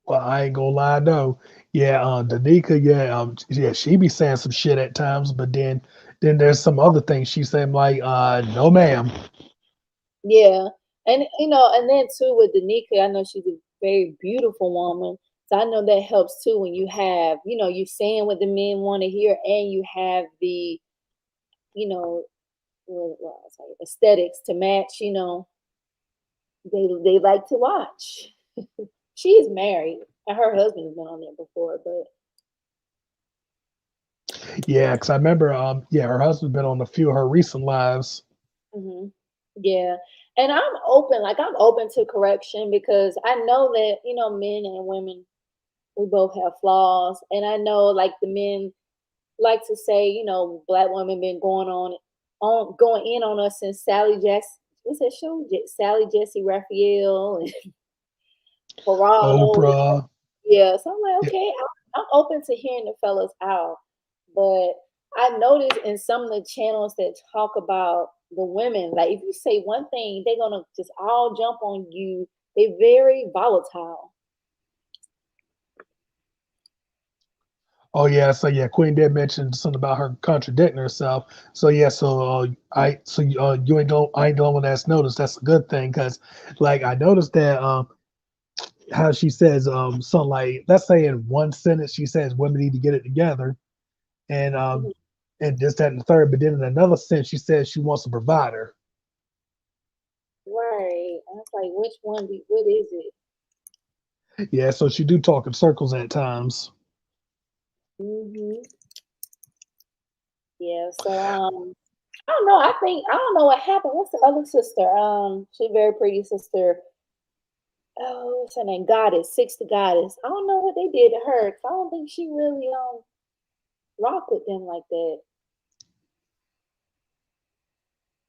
Well, I ain't gonna lie, no. Yeah, Danica, yeah, yeah, she be saying some shit at times, but then there's some other things she saying like, no, ma'am. Yeah, and and then too with Danica, I know she's a very beautiful woman, so I know that helps too when you have, you saying what the men want to hear, and you have the, you know, what I say, aesthetics to match. They like to watch. She is married, and her husband's been on there before, but Yeah, because I remember, yeah, her husband's been on a few of her recent lives. hmm yeah. And I'm open to correction because I know that men and women we both have flaws, and I know like the men like to say, black women been going in on us since Sally Jess. What's that show? Sally Jesse Raphael and Geraldo. Oprah. Yeah, so I'm like, Yeah. okay, I'm open to hearing the fellas out, but I noticed in some of the channels that talk about the women, like if you say one thing, they're gonna just all jump on you. They're very volatile. Oh yeah, so yeah, Queen did mention something about her contradicting herself. So yeah, you ain't don't I ain't the only one that's noticed. That's a good thing because, like, I noticed that how she says something like, let's say in one sentence she says women need to get it together, and Mhm. this that and the third, but then in another sentence she says she wants a provider. Right. I was like, which one? What is it? Yeah, so she do talk in circles at times. Hmm. Yeah. So I don't know. I don't know what happened. What's the other sister? She's a very pretty sister. Oh, what's her name? Goddess, Six the Goddess. I don't know what they did to her. 'Cause I don't think she really rock with them like that.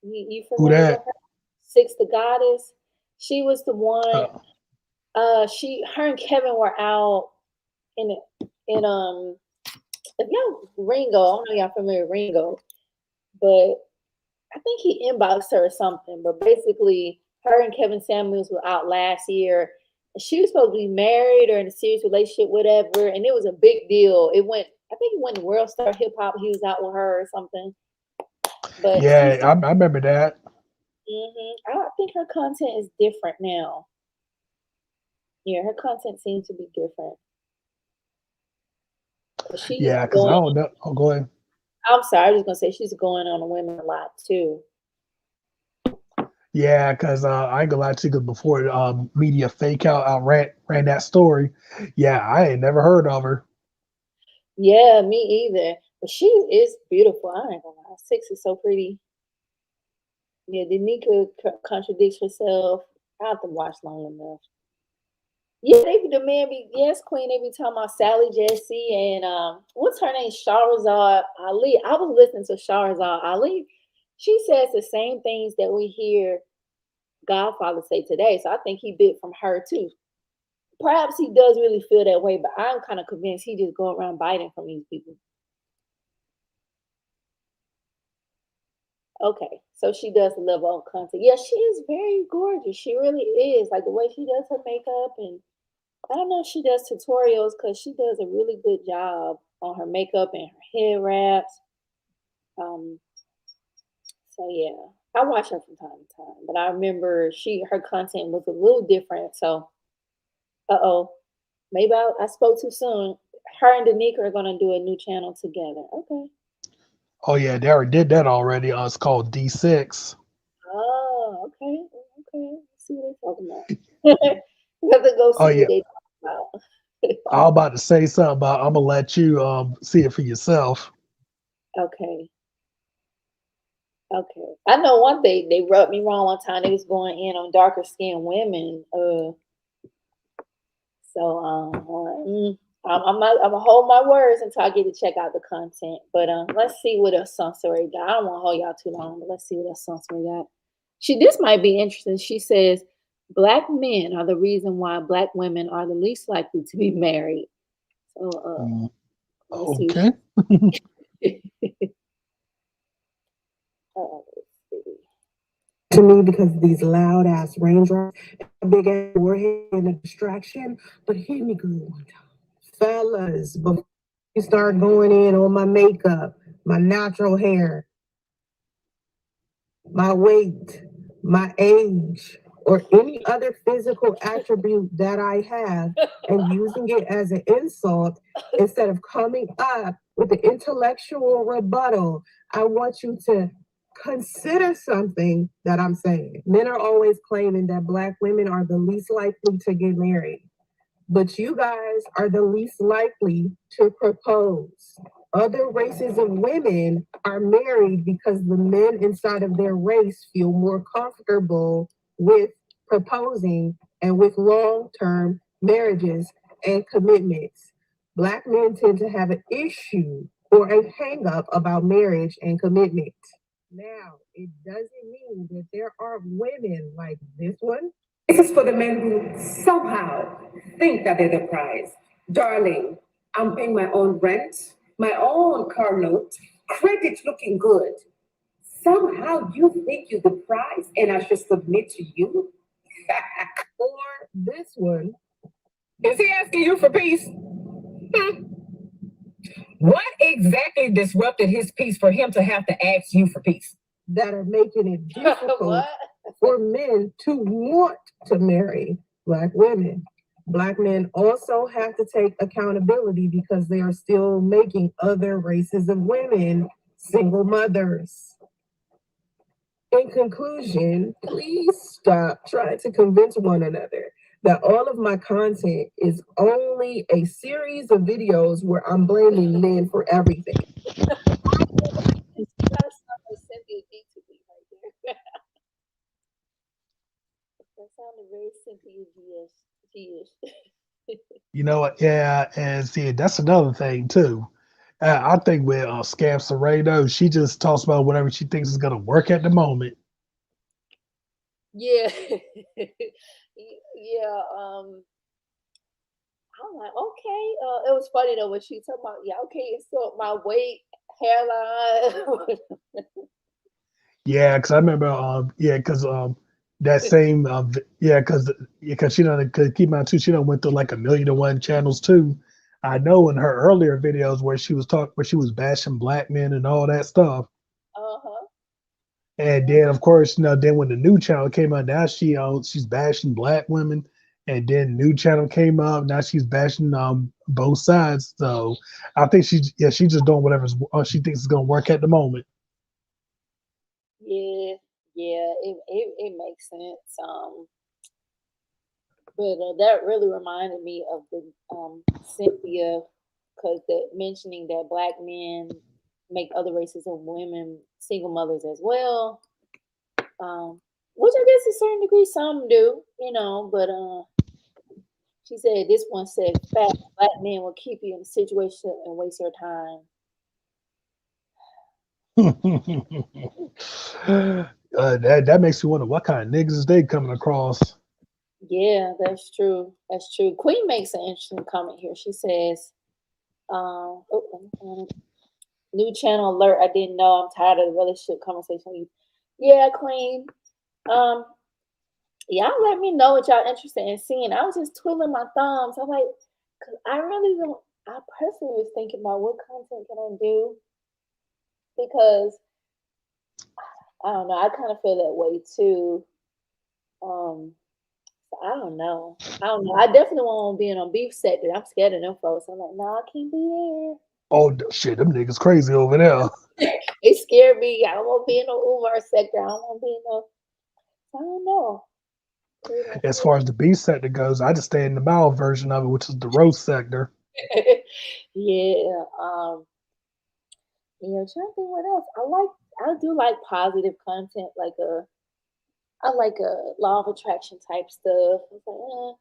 You Who familiar with that? her? Six the Goddess. She was the one. Uh, Her and Kevin were out in if y'all Ringo. I don't know y'all familiar with Ringo, but I think he inboxed her or something. But basically, her and Kevin Samuels were out last year. She was supposed to be married or in a serious relationship, whatever, and it was a big deal. I think it went to World Star Hip Hop. He was out with her or something. But yeah, I remember that. I think her content is different now. Yeah, her content seems to be different. But she's Yeah, because I going. don't know. Oh, go ahead. I'm sorry, I was just gonna say she's going on the women a lot too. Yeah, because I ain't gonna lie to you, 'cause before media fake out ran that story, yeah, I ain't never heard of her. Yeah, me either. But she is beautiful. I ain't gonna lie. Six is so pretty. Yeah, Danica contradicts herself. I have to watch long enough. Yeah, the man be yes, Queen. They be talking about Sally Jesse and what's her name? Shahrazad Ali. I was listening to Shahrazad Ali. She says the same things that we hear Godfather say today. So I think he bit from her too. Perhaps he does really feel that way, but I'm kind of convinced he just go around biting from these people. Okay, so she does the level of content. Yeah, she is very gorgeous. She really is. Like the way she does her makeup, and I don't know if she does tutorials because she does a really good job on her makeup and her hair wraps. Um, so yeah, I watch her from time to time, but I remember her content was a little different. So, oh, maybe I spoke too soon. Her and Danica are gonna do a new channel together. Okay. Oh yeah, they already did that already. It's called D6. Oh, okay, okay. Let's see what they're talking about. We have to go Oh see what yeah, they talk about. I was about to say something about. I'm gonna let you see it for yourself. Okay, okay. I know one thing. They rubbed me wrong one time. They was going in on darker skinned women. So I'm not. I'm gonna hold my words until I get to check out the content. But let's see what else Soncerae got. I don't want to hold y'all too long, but let's see what else Soncerae got. This might be interesting. She says black men are the reason why black women are the least likely to be married. So Mm, let's see. okay. Let's see. To me because of these loud ass raindrops, a big ass forehead and a distraction. But hear me good one time. Fellas, before you start going in on my makeup, my natural hair, my weight, my age, or any other physical attribute that I have and using it as an insult instead of coming up with an intellectual rebuttal, I want you to consider something that I'm saying. Men are always claiming that Black women are the least likely to get married, but you guys are the least likely to propose. Other races of women are married because the men inside of their race feel more comfortable with proposing and with long term marriages and commitments. Black men tend to have an issue or a hang up about marriage and commitment. Now, it doesn't mean that there are women like this one. This is for the men who somehow think that they're the prize. Darling, I'm paying my own rent, my own car note, credit's looking good. Somehow you think you're the prize and I should submit to you? Or this one. Is he asking you for peace? What exactly disrupted his peace for him to have to ask you for peace? That are making it difficult for men to want to marry Black women. Black men also have to take accountability because they are still making other races of women single mothers. In conclusion, please stop trying to convince one another that all of my content is only a series of videos where I'm blaming men for everything. That's not Cynthia D to me right there. That sounded very Cynthia G-ish. You know what? Yeah, and see, that's another thing too. I think with Soncerae though, she just talks about whatever she thinks is gonna work at the moment. Yeah. Yeah. I'm like, okay. It was funny though when she talking about, yeah, okay, so my weight, hairline. Yeah, because I remember, yeah, because that same, yeah, because she done, cause keep in mind too, she done went through like 1,000,001 channels too. I know in her earlier videos where she was bashing black men and all that stuff. Uh-huh. And then, of course, then when the new channel came out, now she's bashing black women, and then new channel came up. Now she's bashing both sides. So I think she's just doing whatever she thinks is gonna work at the moment. Yeah, yeah, it makes sense. But that really reminded me of the Cynthia, because that mentioning that black men make other races of women single mothers as well. Which I guess to a certain degree some do, but she said this one said fat black men will keep you in a situation and waste your time. That makes me wonder what kind of niggas is they coming across. Yeah, that's true. That's true. Queen makes an interesting comment here. She says, new channel alert. I didn't know. I'm tired of the relationship conversation. Yeah, Queen. Um, y'all let me know what y'all interested in seeing. I was just twiddling my thumbs. I'm like, cause I really don't. I personally was thinking about what content can I do, because I don't know. I kind of feel that way too. Um, so I don't know. I don't know. I definitely won't be in on beef sector. I'm scared of them folks. I'm like, no, I can't be Oh shit, them niggas crazy over there. there. They scare me. I don't want to be in no Umar sector. I don't want to be in no. I don't know. As far as the B sector goes, I just stay in the mild version of it, which is the roast sector. Yeah. Trying to think what else. I do like positive content, I like a law of attraction type stuff. It's like,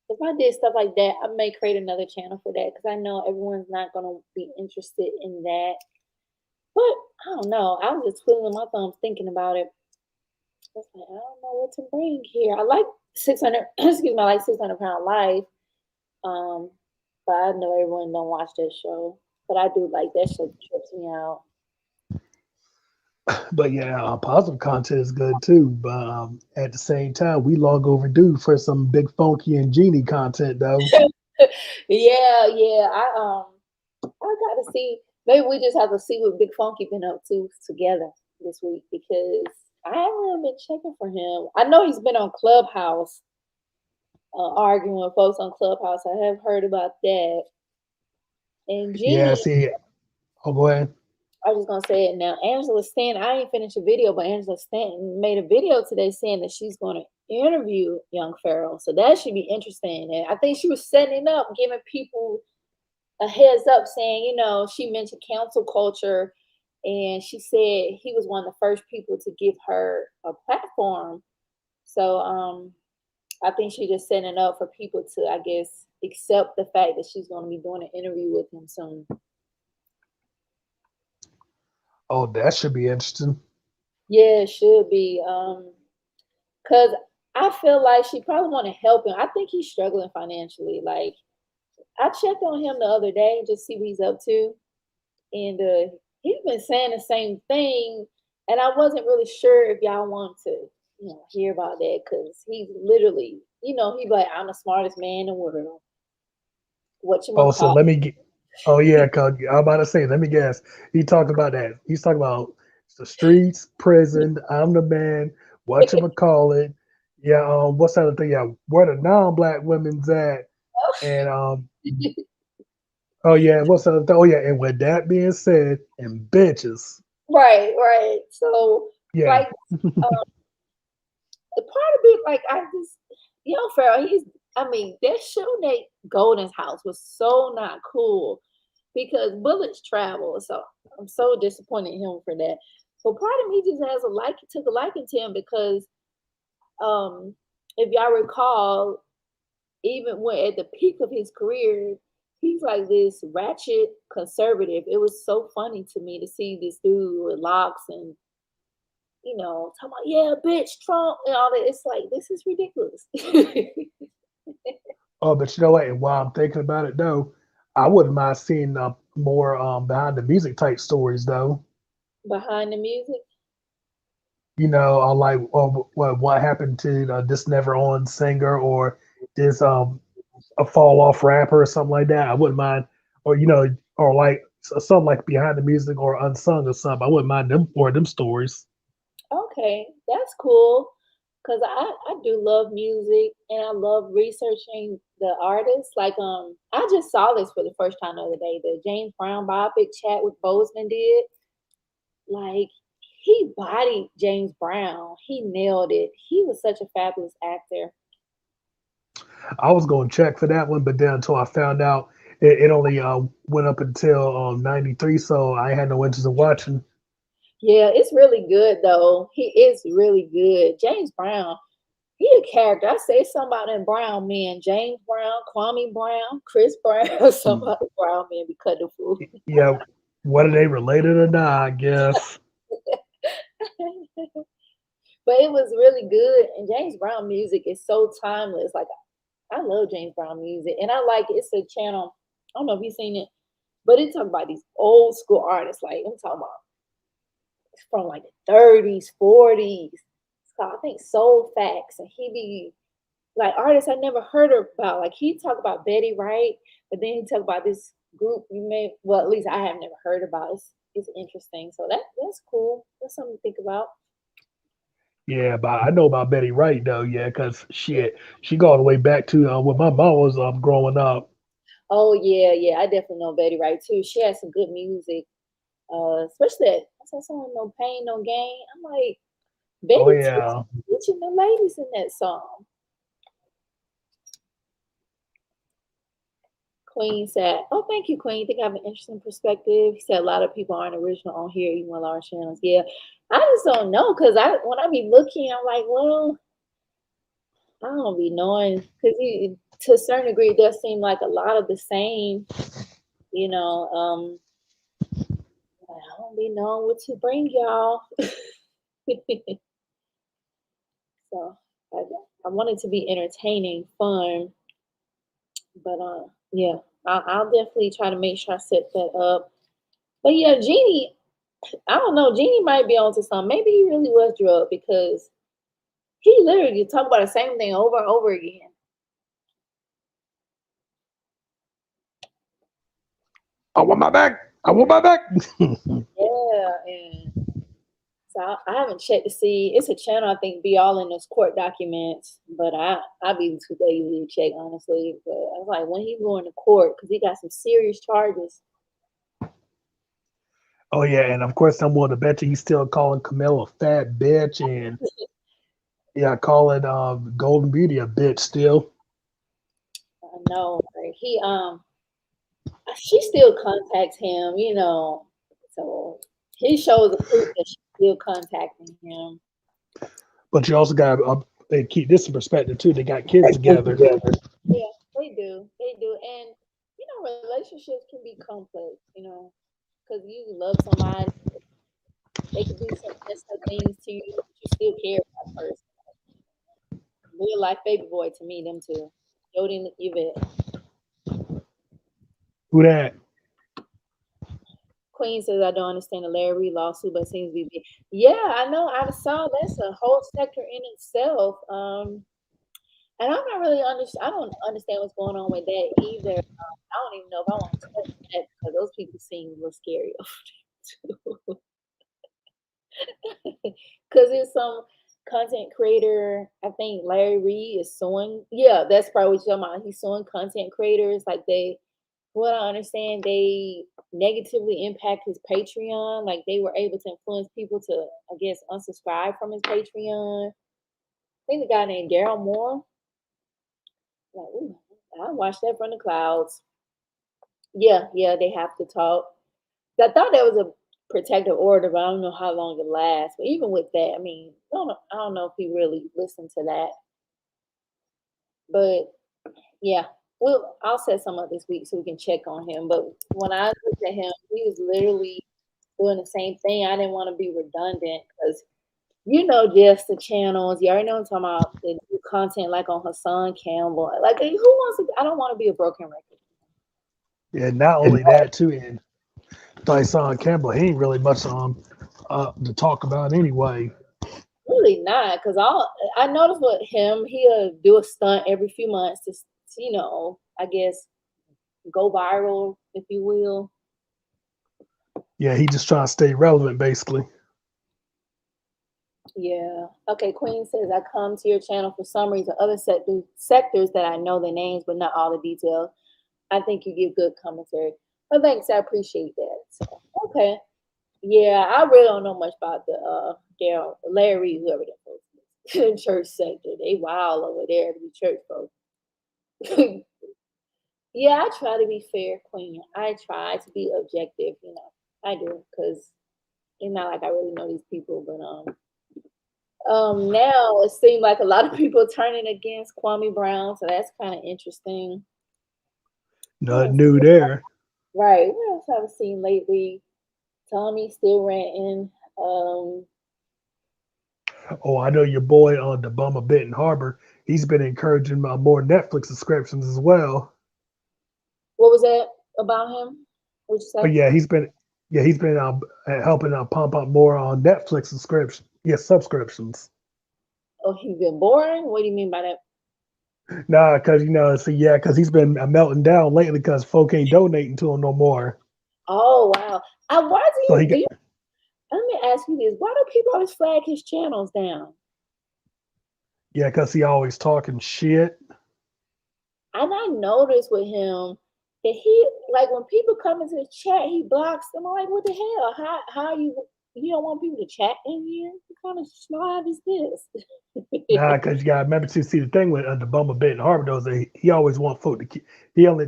if I did stuff like that, I may create another channel for that, because I know everyone's not gonna be interested in that. But I don't know. I was just twiddling my thumbs thinking about it. I was like, I don't know what to bring here. I like 600. Excuse me. I like 600 Pound Life. Um, but I know everyone don't watch that show. But I do like that show. Trips me out. But yeah, positive content is good too. But at the same time, we long overdue for some big funky and genie content though. Yeah, yeah. I gotta see. Maybe we just have to see what Big Funky been up to together this week, because I haven't really been checking for him. I know he's been on Clubhouse, arguing with folks on Clubhouse. I have heard about that. And Yeah, Jeannie, see, oh go ahead. I was just gonna say it now. Angela Stanton, I ain't finished a video, but Angela Stanton made a video today saying that she's gonna interview Young Pharaoh. So that should be interesting. And I think she was setting up, giving people a heads up, saying, she mentioned council culture, and she said he was one of the first people to give her a platform. So I think she's just setting it up for people to, I guess, accept the fact that she's going to be doing an interview with him soon. Oh, that should be interesting. Yeah, it should be. Cause I feel like she probably want to help him. I think he's struggling financially. Like I checked on him the other day just see what he's up to, and he's been saying the same thing. And I wasn't really sure if y'all want to, hear about that because he's literally, he's like, I'm the smartest man in the world. What you gonna Oh, so call? let me get. Oh yeah, cause I'm about to say. Let me guess. He talked about that. He's talking about the streets, prison. I'm the man. What you call it? Yeah. What's the other thing? Yeah. Where the non-black women's at? And oh yeah. What's the other thing? Oh yeah. And with that being said, and bitches. Right, right. So Yeah. like the part of it, like I just, Farrell, I mean, that Showna Golden's house was so not cool because bullets travel. So I'm so disappointed in him for that. But part of me just took a liking to him because, um, if y'all recall, even when at the peak of his career, he's like this ratchet conservative. It was so funny to me to see this dude with locks and talking about, yeah, bitch, Trump and all that. It's like, this is ridiculous. Oh, but you know what? And while I'm thinking about it though, I wouldn't mind seeing more behind the music type stories though. Behind the music. Like what happened to this never on singer or this a fall off rapper or something like that. I wouldn't mind, or or like something like behind the music or unsung or something. I wouldn't mind them stories. Okay, that's cool. Cause I do love music and I love researching the artists. Like I just saw this for the first time the other day. The James Brown biopic chat with Bozeman did. Like he bodied James Brown. He nailed it. He was such a fabulous actor. I was going to check for that one, but then until I found out it only went up until '93, so I had no interest in watching. Yeah, it's really good though. He is really good. James Brown, he a character. I say something about them Brown men. James Brown, Kwame Brown, Chris Brown, some Mm. other Brown men be cut the fool. Yeah, whether they related or not, I guess. But it was really good. And James Brown music is so timeless. Like I love James Brown music. And I like it's a channel. I don't know if you've seen it, but it talk about these old school artists. Like I'm talking about from like the 30s, 40s. It's called, I think, Soul Facts. And he be like artists I never heard about. Like he talk about Betty Wright, but then he talk about this group well, at least I have never heard about. It's interesting. So that's cool. That's something to think about. Yeah, but I know about Betty Wright though. Yeah, because she go all the way back to when my mom was growing up. Oh yeah, yeah. I definitely know Betty Wright too. She has some good music. Especially that song No Pain, No Gain. I'm like, Oh Betty yeah. teaching the ladies in that song. Queen said, "Oh, thank you, Queen. I think I have an interesting perspective." He said a lot of people aren't original on here, even with large channels. Yeah, I just don't know because when I be looking, I'm like, well, I don't be knowing because to a certain degree, it does seem like a lot of the same. You know, I don't be knowing what to bring y'all. So I, I want it to be entertaining, fun, but yeah, I'll definitely try to make sure I set that up. But yeah, Jeannie, I don't know. Jeannie might be onto something. Maybe he really was drugged because he literally talk about the same thing over and over again. I want my back. I want my back. Yeah, and so I haven't checked to see. It's a channel I think be all in those court documents, but I be too lazy to check honestly. But I was like, when he going to court because he got some serious charges. Oh yeah, and of course I'm willing to bet you he's still calling Camille a fat bitch, and yeah, calling Golden Beauty a bitch still. I know, right? She still contacts him, so he shows the proof that she's still contacting him. But you also got to keep this in perspective too. They got kids together. Yeah, they do. They do. And, relationships can be complex, because you love somebody. they could do some messed up things to you, but you still care about the person. Real life baby boy to me, them two. Jody and Yvette. Who that? Queen says, I don't understand the Larry Reid lawsuit, but seems to be big. Yeah, I know. I saw that's a whole sector in itself. And I'm not really I don't understand what's going on with that either. I don't even know if I want to touch that because those people seem a little scary too. Because it's some content creator, I think Larry Reid is suing. Yeah, that's probably what you're talking about. He's suing content creators. Like what I understand, they negatively impact his Patreon. Like they were able to influence people to, I guess, unsubscribe from his Patreon. I think the guy named Daryl Moore. Like, ooh, I watched that from the clouds. Yeah, they have to talk. I thought that was a protective order, but I don't know how long it lasts. But even with that, I mean, I don't know if he really listened to that. But yeah, I'll set some up this week so we can check on him. But when I looked at him, he was literally doing the same thing. I didn't want to be redundant because just the channels. You already know what I'm talking about. They do content like on Hassan Campbell. Like who wants to? I don't want to be a broken record. Yeah, not only that too, and Dyson Campbell, he ain't really much to talk about anyway. Really not, because I noticed with him, he'll do a stunt every few months to I guess go viral, if you will. Yeah, he just trying to stay relevant, basically. Yeah. Okay. Queen says I come to your channel for some reason, other sectors that I know the names, but not all the details. I think you give good commentary. Well, thanks. I appreciate that. So, okay. Yeah, I really don't know much about the Larry, whoever that folks is. Church sector. They wild over there to be church folks. Yeah, I try to be fair, Queen. I try to be objective, I do, because it's not like I really know these people, but now it seems like a lot of people turning against Kwame Brown, so that's kind of interesting. Nothing new there. Right. What else have I seen lately? Tommy still ranting. Oh, I know your boy on the bum of Benton Harbor. He's been encouraging more Netflix subscriptions as well. What was that about him? What'd you say? But yeah, he's been helping pump up more on Netflix subscriptions. Oh, he's been boring? What do you mean by that? Nah, because because he's been melting down lately because folk ain't donating to him no more. Oh wow! Why do So you? Let me ask you this: why do people always flag his channels down? Yeah, because he always talking shit. And I noticed with him that he like when people come into the chat, he blocks them. I'm like, what the hell? How you don't want people to chat in here? What kind of snob is this? Nah, because you got to remember to see the thing with the bum of Benton Harbor though, is that he always want folk to the only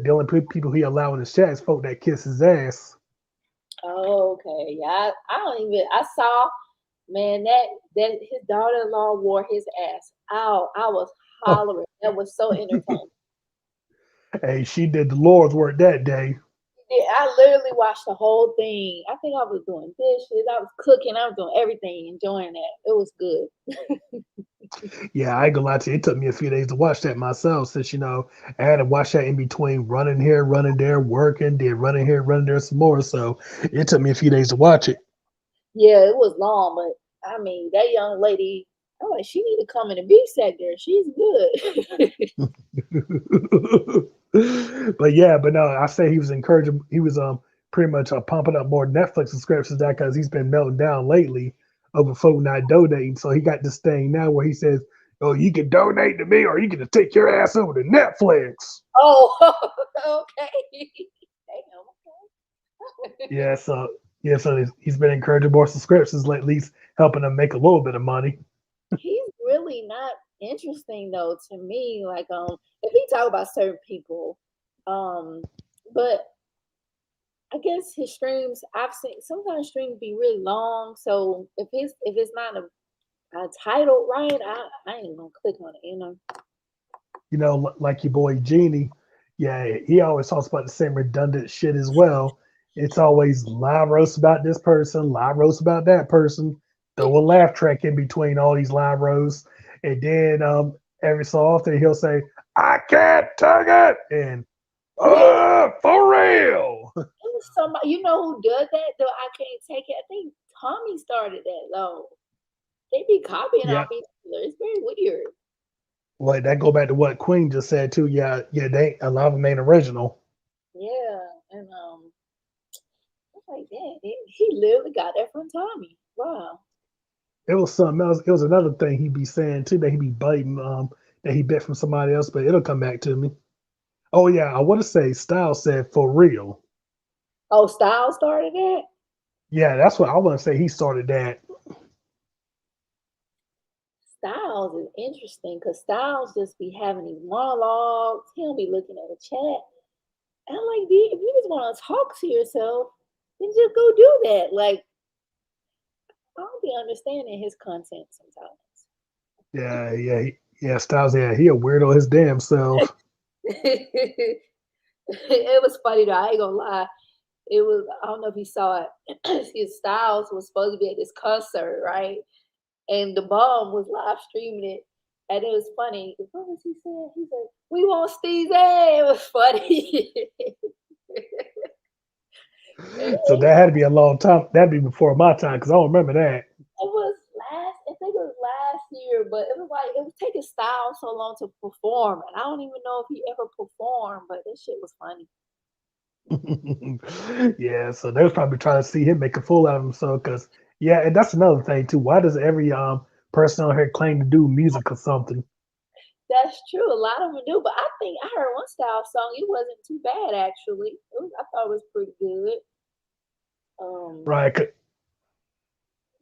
people he allow in his chat is folk that kiss his ass. Oh, okay. Yeah, I don't even. I saw, man, that his daughter-in-law wore his ass out. I was hollering. That was so entertaining. Hey, she did the Lord's work that day. Yeah, I literally watched the whole thing. I think I was doing dishes, I was cooking, I was doing everything, enjoying that. It was good. Yeah, I ain't gonna lie to you. It took me a few days to watch that myself, since I had to watch that in between running here, running there, working, then running here, running there some more. So it took me a few days to watch it. Yeah, it was long, but I mean, that young lady, I'm like, she need to come in the beef sector. She's good. but no, I say he was encouraging. He was pretty much pumping up more Netflix subscriptions that because he's been melting down lately over folk not donating. So he got this thing now where he says, "Oh, you can donate to me, or you can take your ass over to Netflix." Oh, okay. Damn. So he's been encouraging more subscriptions lately, he's helping them make a little bit of money. He's really not interesting though to me. Like if he talk about certain people, but I guess his streams I've seen sometimes streams be really long. So if it's not a title right, I ain't gonna click on it. Like your boy Genie, yeah, he always talks about the same redundant shit as well. It's always live roast about this person, live roast about that person. Throw a laugh track in between all these live roasts, and then every so often he'll say, "I can't take it," and Yeah, for real. it was somebody. You know who does that? Though I can't take it. I think Tommy started that though. They be copying Yeah, off each other. It's very weird. like that go back to what Queen just said too. Yeah, yeah, they a lot of them ain't original. Yeah, and I was like, that he literally got that from Tommy. Wow. It was something else. It was another thing he be saying too that he be biting that he bit from somebody else, but it'll come back to me. Oh yeah, I want to say Styles said for real. Oh, Styles started that. Yeah, that's what I want to say. He started that. Styles is interesting because Styles just be having these monologues. He don't be looking at the chat. And I'm like, dude, if you just want to talk to yourself, then just go do that. Like, I don't be understanding his content sometimes. Yeah, yeah, yeah. Styles, yeah, he a weirdo his damn self. It was funny though. I ain't gonna lie. It was, I don't know if you saw it. His Styles was supposed to be at this concert, right? And the bomb was live streaming it. And it was funny. What was he saying? He said, "We want Steve's A." It was funny. So It that had to be a long time. That'd be before my time because I don't remember that. was I think it was last year, but it was like, it was taking Styles so long to perform. And I don't even know if he ever performed, but this shit was funny. Yeah, so they was probably trying to see him make a fool out of himself. Because yeah, and that's another thing too. Why does every person on here claim to do music or something? That's true. A lot of them do, but I think I heard one style song. It wasn't too bad actually. I thought it was pretty good. Um, Right?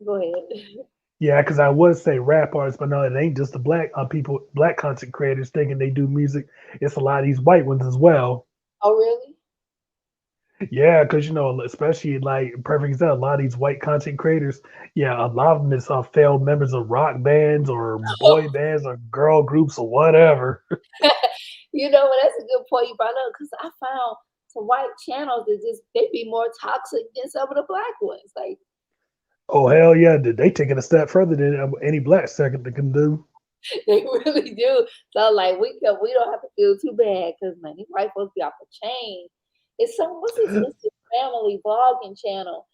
Go ahead. Yeah, because I would say rap artists, but no, it ain't just the black people, black content creators thinking they do music. It's a lot of these white ones as well. Oh, really? Yeah, because especially like perfect example, a lot of these white content creators, yeah, a lot of them is failed members of rock bands or boy bands or girl groups or whatever. You know what? That's a good point you brought up because I found some white channels that just they be more toxic than some of the black ones. Like Oh hell yeah, they take it a step further than any black second they can do. they really do. So like we don't have to feel too bad because man, these white folks be off the chain. It's some what's this? It's this family vlogging channel.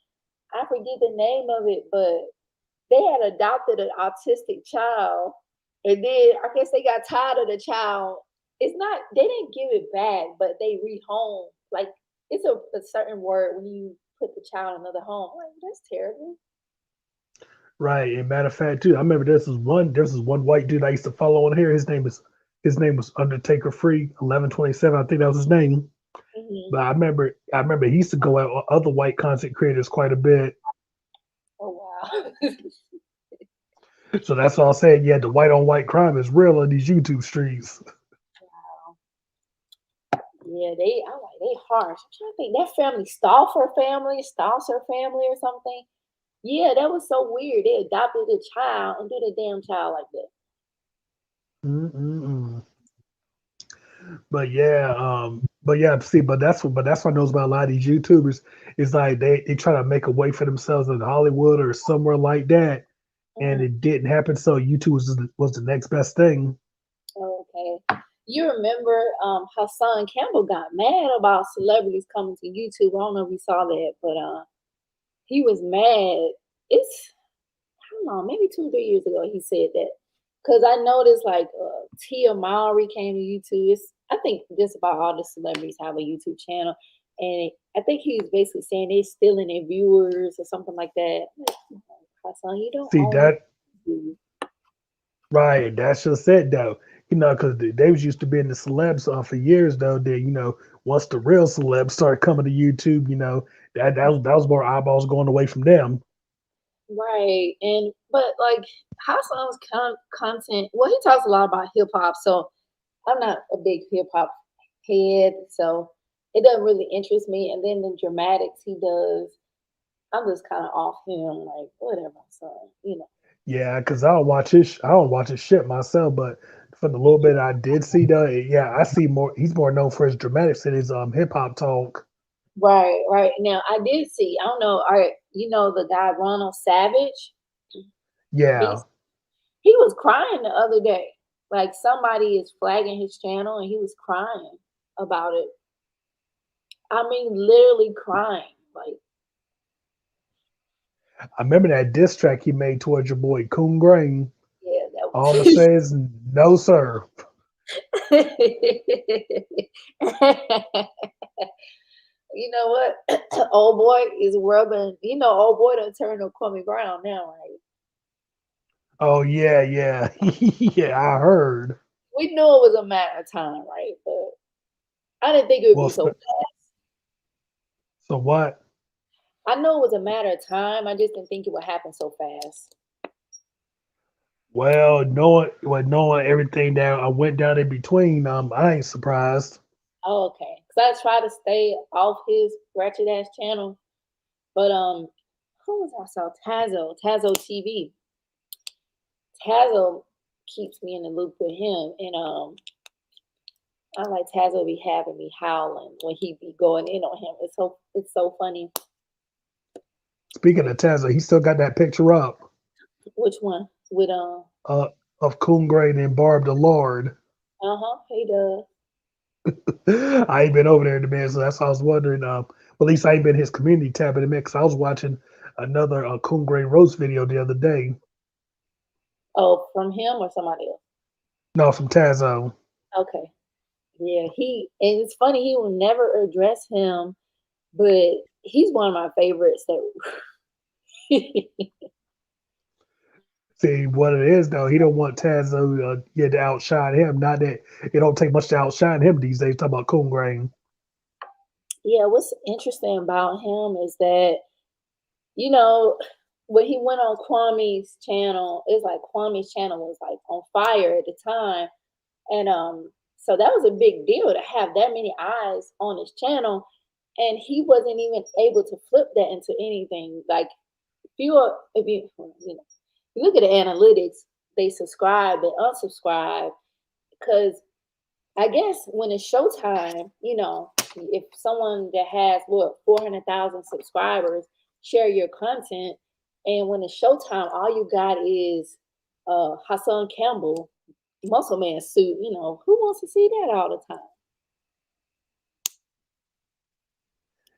I forget the name of it, but they had adopted an autistic child, and then I guess they got tired of the child. It's not they didn't give it back, but they rehome. Like it's a certain word when you put the child in another home. Like that's terrible. Right. And matter of fact, too, I remember this is one white dude I used to follow on here. His name was Undertaker Free 1127. I think that was his name. Hmm. But I remember he used to go at other white content creators quite a bit. Oh wow. So that's all I'm saying. Yeah, the white on white crime is real on these YouTube streets. Wow. Yeah, I'm like they harsh. I'm trying to think that family, Stalser family or something. Yeah, that was so weird. They adopted a child and do the damn child like that. Mm-mm-mm. But yeah, see, but that's what I knows about a lot of these YouTubers is like they try to make a way for themselves in Hollywood or somewhere like that, and Mhm. it didn't happen. So YouTube was the next best thing. Okay. You remember Hassan Campbell got mad about celebrities coming to YouTube. I don't know if you saw that, but he was mad. It's I don't know, maybe 2 or 3 years ago he said that. Cause I noticed like Tia Mowry came to YouTube. I think just about all the celebrities have a YouTube channel. And I think he was basically saying they stealing their viewers or something like that. I'm like, Hassan, you don't See own that YouTube. right? That's just it though. Because they was used to being the celebs for years though. That once the real celebs started coming to YouTube, that was more eyeballs going away from them. Right. And but like Hassan's content, well, he talks a lot about hip hop, so I'm not a big hip hop head, so it doesn't really interest me. And then the dramatics he does, I'm just kind of off him, like whatever. So Yeah, because I don't watch his shit myself, but from the little bit I did see though, yeah, I see more. He's more known for his dramatics than his hip hop talk. Right, right. Now I did see. I don't know. All right, you know the guy Ronald Savage. Yeah. He's he was crying the other day. Like somebody is flagging his channel, and he was crying about it. I mean, literally crying. Like, I remember that diss track he made towards your boy Coon Grain. yeah, All I'm gonna that. say is no, sir. You know what? Old boy is rubbing. You know, old boy done turned to Kwame Brown now, right? Oh yeah, yeah, yeah. I heard. We knew it was a matter of time, right? But I didn't think it would Well, be so fast. so what? I know it was a matter of time. I just didn't think it would happen so fast. Knowing everything that I went down in between, I ain't surprised. Oh, okay. Because I try to stay off his wretched ass channel. But who was I saw? Tazo TV. Tazo keeps me in the loop with him, and I like Tazo be having me howling when he be going in on him. It's so funny. Speaking of Tesla, he still got that picture up Which one? With uh, of Coon Grain and Barb the Lord. he does. I ain't been over there in a minute, so that's why I was wondering. At least I ain't been his community tab in a minute, 'cause I was watching another Coon Grain roast video the other day. Oh, from him or somebody else? No, from Tazo. Okay. Yeah, and it's funny, he will never address him, but he's one of my favorites that See what it is though. He don't want Tazo to outshine him. Not that it don't take much to outshine him these days. Talking about Coon Grain. yeah, what's interesting about him is that, you know, when he went on Kwame's channel, it's like Kwame's channel was like on fire at the time. And so that was a big deal to have that many eyes on his channel. And he wasn't even able to flip that into anything. Like if you know, you look at the analytics, they subscribe and unsubscribe because I guess when it's showtime, if someone that has 400,000 subscribers share your content, and when it's showtime, all you got is Hassan Campbell muscle man suit. Who wants to see that all the time?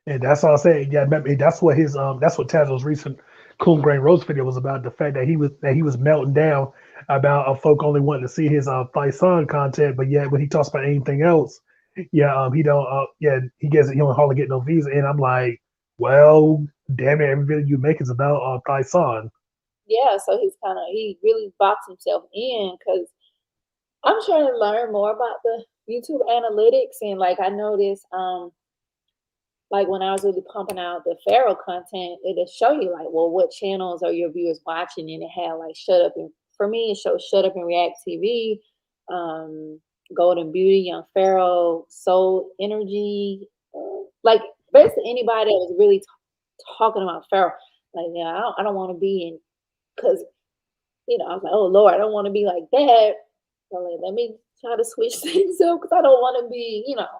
And that's all I'm saying. Yeah, remember, that's what Tazo's recent Coon Grain roast video was about. The fact that he was melting down about folk only wanting to see his Faison content, but yet when he talks about anything else, he don't he don't hardly get no views. And I'm like, well, damn it, every video you make is about Faison. Yeah, so he really boxed himself in because I'm trying to learn more about the YouTube analytics, and like I noticed, like when I was really pumping out the Pharaoh content, it'll show you like, well, what channels are your viewers watching, and it had like Shut Up and for me it showed Shut Up and React TV, um, Golden Beauty, Young Pharaoh, Soul Energy, like basically anybody that was really talking about Pharaoh. Like, yeah, I don't want to be in because I was like, oh Lord, I don't want to be like that. So like, let me try to switch things up because I don't want to be. But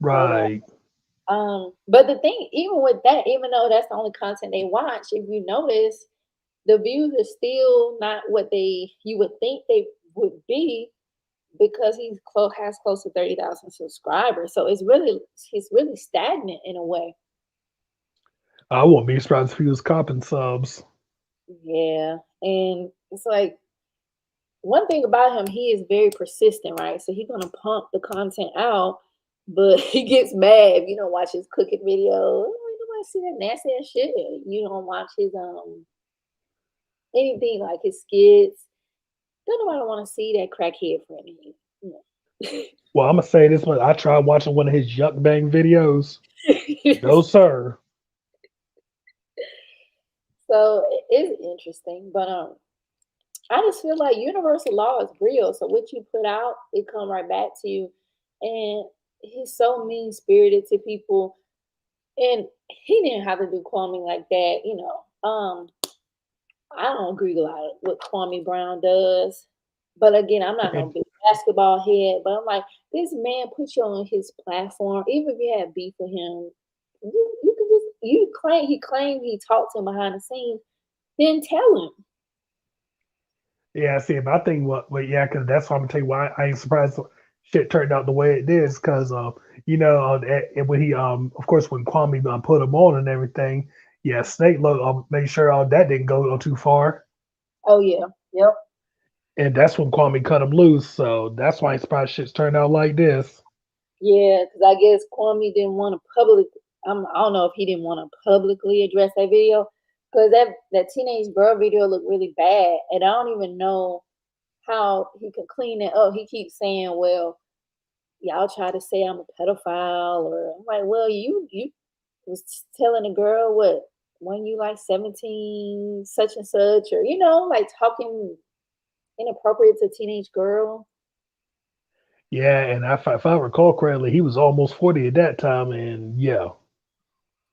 Right. but the thing, even with that, even though that's the only content they watch, if you notice, the views are still not what you would think they would be because has close to 30,000 subscribers. So he's really stagnant in a way. I won't be surprised if he was copping subs. Yeah, and it's like one thing about him, he is very persistent, right? So he's gonna pump the content out, but he gets mad if you don't watch his cooking video. Oh, nobody see that nasty ass shit. You don't watch his anything like his skits. Don't nobody want to see that crackhead friend of his. Well, I'm gonna say this one. I tried watching one of his yuck bang videos. No, sir. So it's interesting, but I just feel like universal law is real. So what you put out, it come right back to you. And he's so mean spirited to people, and he didn't have to do Kwame like that. I don't agree a lot with what Kwame Brown does, but again, I'm not no And big basketball head, but I'm like, this man put you on his platform. Even if you had beef with him, you can just he claimed he talked to him behind the scenes. Then tell him. Yeah, see, but I think yeah, because that's why I'm gonna tell you why I ain't surprised shit turned out the way it is. Because when he of course when Kwame put him on and everything, yeah, Snake look made sure all that didn't go too far, Oh yeah, yep. and that's when Kwame cut him loose. So that's why I'm surprised shit's turned out like this. Yeah, because I guess Kwame didn't want to public. I don't know if he didn't want to publicly address that video because that teenage girl video looked really bad, and I don't even know how he could clean it up. He keeps saying, "Well, y'all try to say I'm a pedophile," or I'm like, "Well, you was telling a girl what when you like 17, such and such, or like talking inappropriate to a teenage girl." Yeah, and if I recall correctly, he was almost 40 at that time, and yeah,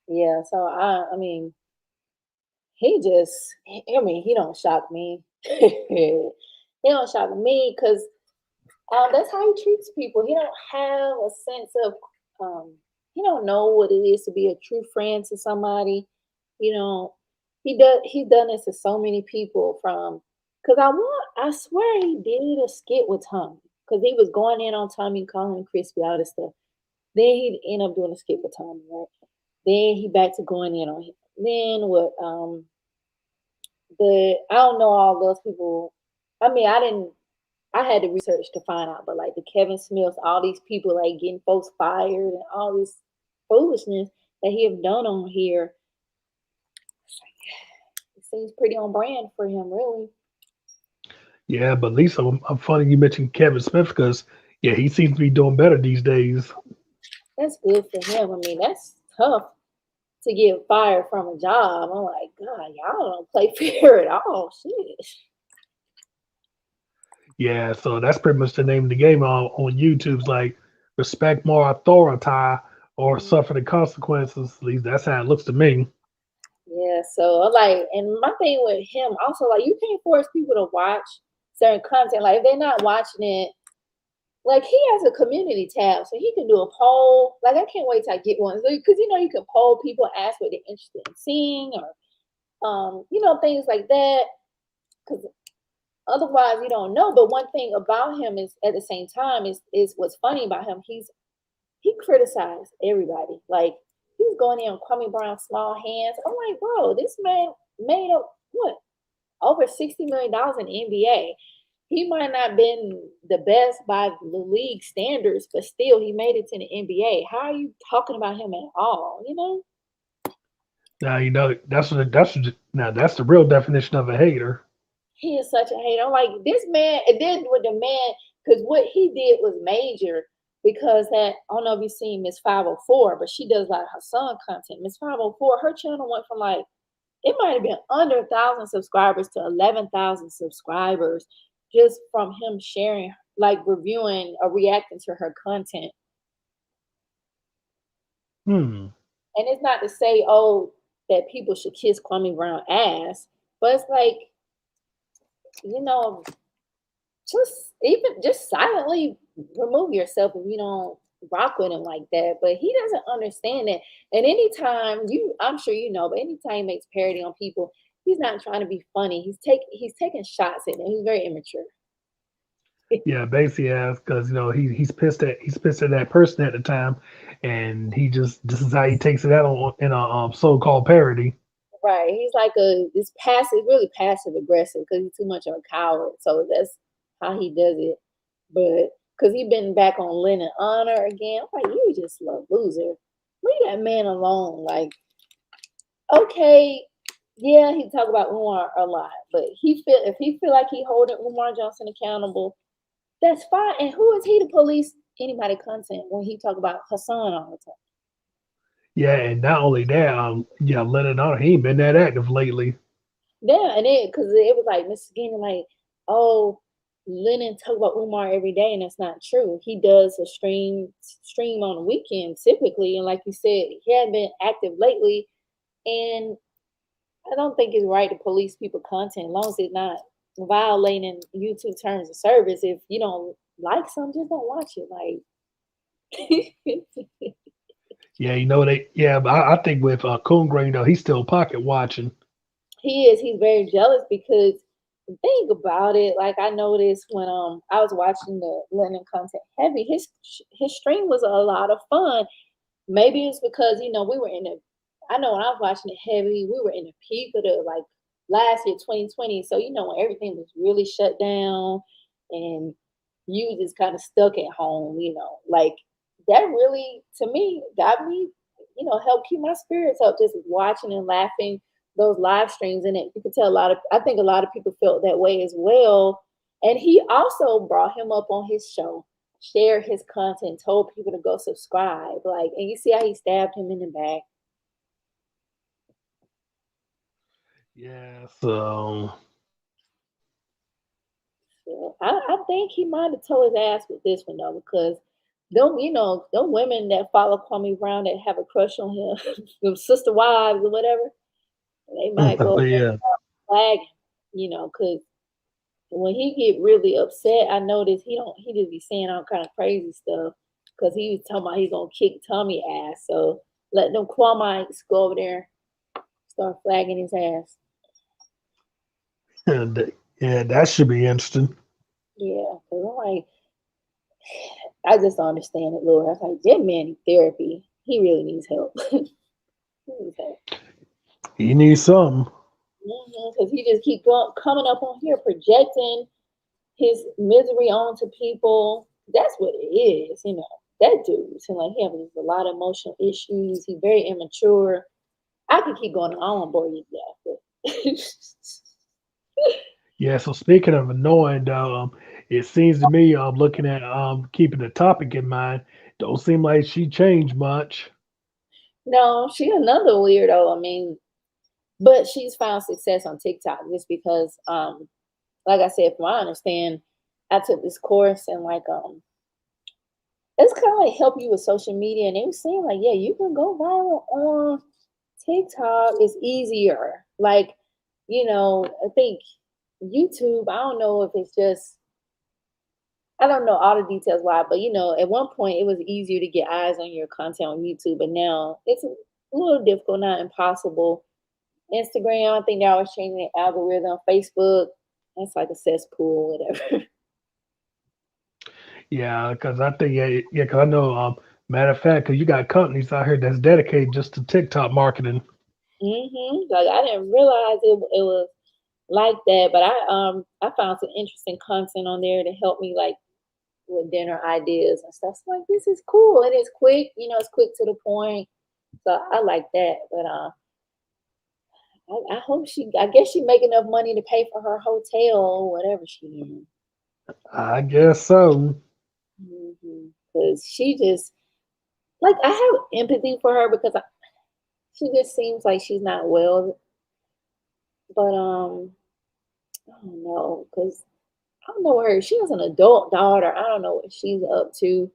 Yeah, so I mean, he don't shock me. He don't shock me because that's how he treats people. He don't have a sense of, um, he don't know what it is to be a true friend to somebody. You know, he's done this to so many people because I swear he did a skit with Tommy because he was going in on Tommy, calling him crispy, all this stuff. Then he end up doing a skit with Tommy, right? Then he back to going in on him. Then what? I don't know all those people. I mean, I didn't. I had to research to find out, but like the Kevin Smiths, all these people like getting folks fired and all this foolishness that he have done on here, it seems pretty on brand for him, really. yeah. But Lisa, I'm funny you mentioned Kevin Smith because yeah, he seems to be doing better these days. That's good for him. I mean, that's tough to get fired from a job. I'm like, God, y'all don't play fair at all. Shit. Yeah, so that's pretty much the name of the game on YouTube's like respect more authority or Mhm. suffer the consequences. At least that's how it looks to me. Yeah, so like, and my thing with him also, like, you can't force people to watch certain content. Like, if they're not watching it, like, he has a community tab, so he can do a poll. Like, I can't wait till I get one. So, because you can poll people, ask what they're interested in seeing, or things like that. Because otherwise, you don't know. But one thing about him is, at the same time, is what's funny about him. He criticized everybody. Like, he was going in on Kwame Brown's small hands. I'm like, bro, this man made up what over $60 million in the NBA. He might not have been the best by the league standards, but still he made it to the NBA. How are you talking about him at all? Now you know that's the real definition of a hater. He is such a hater. I'm like, this man, and then with the man, because what he did was major. Because I don't know if you've seen Miss 504, but she does like her son content. Miss 504, her channel went from like, it might have been under 1,000 subscribers to 11,000 subscribers just from him sharing, like reviewing or reacting to her content. Hmm. And it's not to say, oh, that people should kiss Kwame Brown ass, but it's like, you know, just silently remove yourself if you don't rock with him like that. But he doesn't understand that. And anytime I'm sure you know, but anytime he makes parody on people, he's not trying to be funny. He's taking shots at them. He's very immature. Yeah, basically, yeah, because he's pissed at that person at the time, and this is how he takes it out in a so-called parody. Right. He's like this passive, really passive aggressive because he's too much of a coward. So that's how he does it. But because he been back on Lynn and Honor again, I'm like, you just a loser. Leave that man alone. Like, okay, yeah, he talk about Umar a lot, but if he feel like he holding Umar Johnson accountable, that's fine. And who is he to police anybody content when he talk about Hassan all the time? Yeah, and not only that, yeah, Lennon Honor, he ain't been that active lately. Yeah, and because it was like Mr. Skinner, like, oh, Lennon talk about Umar every day, and that's not true. He does a stream on the weekend typically, and like you said, he hadn't been active lately. And I don't think it's right to police people content as long as it's not violating YouTube terms of service. If you don't like something, just don't watch it. Like Yeah, but I think with Coon Green though, he's still pocket watching. he's very jealous because the thing about it, like I noticed when I was watching the Lennon content heavy, his stream was a lot of fun. Maybe it's because we were in the. I know when I was watching it heavy, we were in the peak of the like last year, 2020. So when everything was really shut down, and you just kind of stuck at home. Like that really to me got me. Helped keep my spirits up. Just watching and laughing those live streams, and it you could tell a lot of. I think a lot of people felt that way as well. And he also brought him up on his show, shared his content, told people to go subscribe. Like, and you see how he stabbed him in the back. Yeah, so So I think he might have told his ass with this one though, because them women that follow Kwame Brown that have a crush on him, them sister wives or whatever, they might go yeah, flag him, because when he get really upset, I notice he just be saying all kind of crazy stuff because he was talking about he's gonna kick Tommy ass. So let them Kwamites go over there, start flagging his ass. yeah, that should be interesting. Yeah, because I'm like, I just don't understand it, Lord. I was like, that man need therapy. He really needs help. He needs help. He needs something. Because he just keep going, coming up on here, projecting his misery onto people. That's what it is. That dude seems like he has a lot of emotional issues. He's very immature. I could keep going on. I won't bore you to death. Yeah. So speaking of annoying, though, it seems to me, looking at keeping the topic in mind, don't seem like she changed much. No, she another weirdo. I mean, but she's found success on TikTok just because, like I said, from what I understand, I took this course and like it's kind of like help you with social media, and they were saying like, yeah, you can go viral on TikTok. It's easier. Like, I think YouTube. I don't know if it's just. I don't know all the details why, but at one point it was easier to get eyes on your content on YouTube, but now it's a little difficult, not impossible. Instagram, I think they're always changing the algorithm. Facebook, that's like a cesspool, whatever. Yeah, because I think because I know. Matter of fact, because you got companies out here that's dedicated just to TikTok marketing. Like I didn't realize it was like that, but I found some interesting content on there to help me like with dinner ideas and stuff. So like this is cool. It is quick, it's quick to the point. So I like that. But I hope I guess she make enough money to pay for her hotel or whatever she in. I guess so. Because she just like I have empathy for her because she just seems like she's not well. But I don't know because I don't know her. She has an adult daughter. I don't know what she's up to.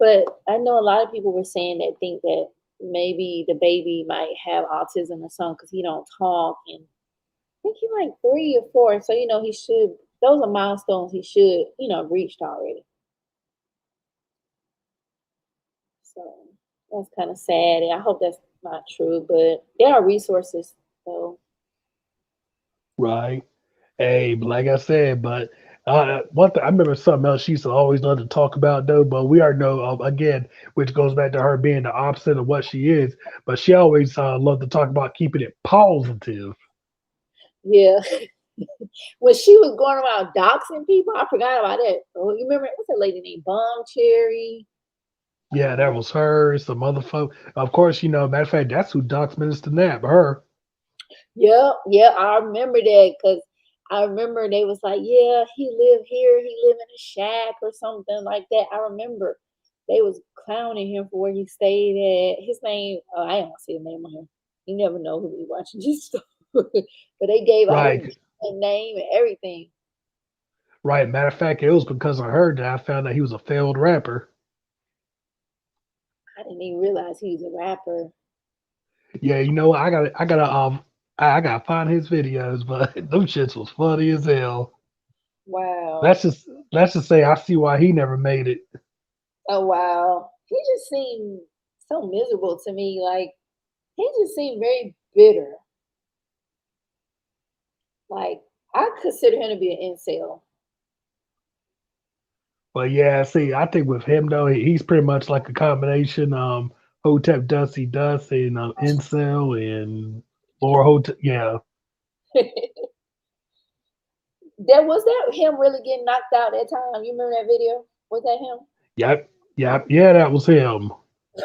But I know a lot of people were saying that think that maybe the baby might have autism or something because he don't talk, and I think he's like 3 or 4. So he should. Those are milestones he should have reached already. So that's kind of sad. And I hope that's not true, but there are resources. So Right. Hey, but like I said, but one thing I remember something else she used to always love to talk about though. But we already know again, which goes back to her being the opposite of what she is. But she always loved to talk about keeping it positive. yeah, when she was going around doxing people, I forgot about that. Oh, you remember what's that lady named Bomb Cherry? Yeah, that was her. Some other folk. Of course, matter of fact, that's who docs Minister Nap. Her. Yeah, I remember that because I remember they was like, yeah, he lived here, he lived in a shack or something like that. I remember they was clowning him for where he stayed at. His name, I don't say his name on him. You never know who be watching this stuff. But they gave out his Right. name and everything. Right. Matter of fact, it was because of her that I found out he was a failed rapper. I didn't even realize he was a rapper. Yeah, I gotta find his videos, but them shits was funny as hell. Wow. Let's just say I see why he never made it. Oh wow. He just seemed so miserable to me. Like he just seemed very bitter. Like I consider him to be an incel. But yeah, see, I think with him though, he's pretty much like a combination Hotep Dusty Dust and Incel and or Hotep. Yeah, Was that him really getting knocked out that time? You remember that video? Was that him? yep, yep, yeah, that was him.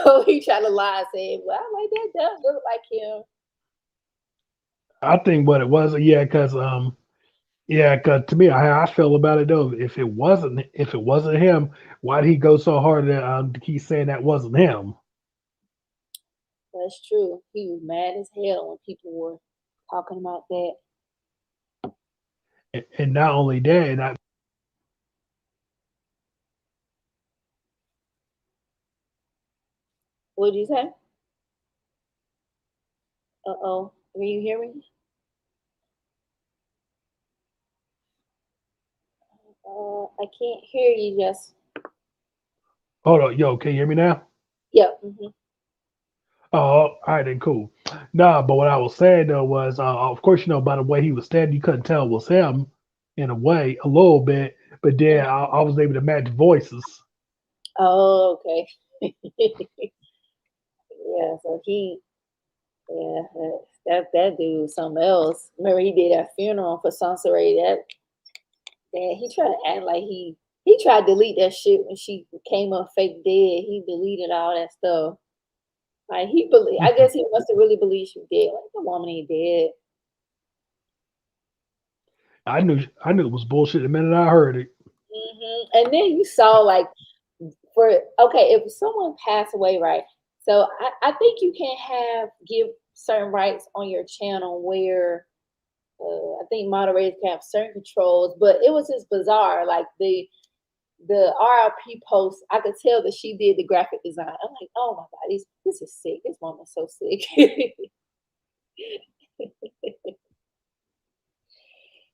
Oh, he tried to lie, saying, "Well, I like that does look like him." I think what it was, yeah, cause to me, how I feel about it though, if it wasn't him, why'd he go so hard to keep saying that wasn't him? That's true. He was mad as hell when people were talking about that. And not only that, and I, What did you say? Uh-oh. Can you hear me? I can't hear you, Just. hold on, yo, can you hear me now? Yeah. Oh, all right, then cool. Nah, but what I was saying though was, of course, by the way he was standing, you couldn't tell it was him in a way, a little bit. But then I was able to match voices. Oh, okay. Yeah, so yeah, that dude was something else. Remember he did that funeral for Soncerae. That he tried to act like he tried to delete that shit when she came up fake dead. He deleted all that stuff. Like I guess he must have really believed she dead. Like the woman ain't dead. I knew it was bullshit the minute I heard it. And then you saw like if someone passed away, right? So I think you can give certain rights on your channel where I think moderators can have certain controls, but it was just bizarre. Like the RLP post, I could tell that she did the graphic design. I'm like, oh my god, this is sick. This woman's so sick.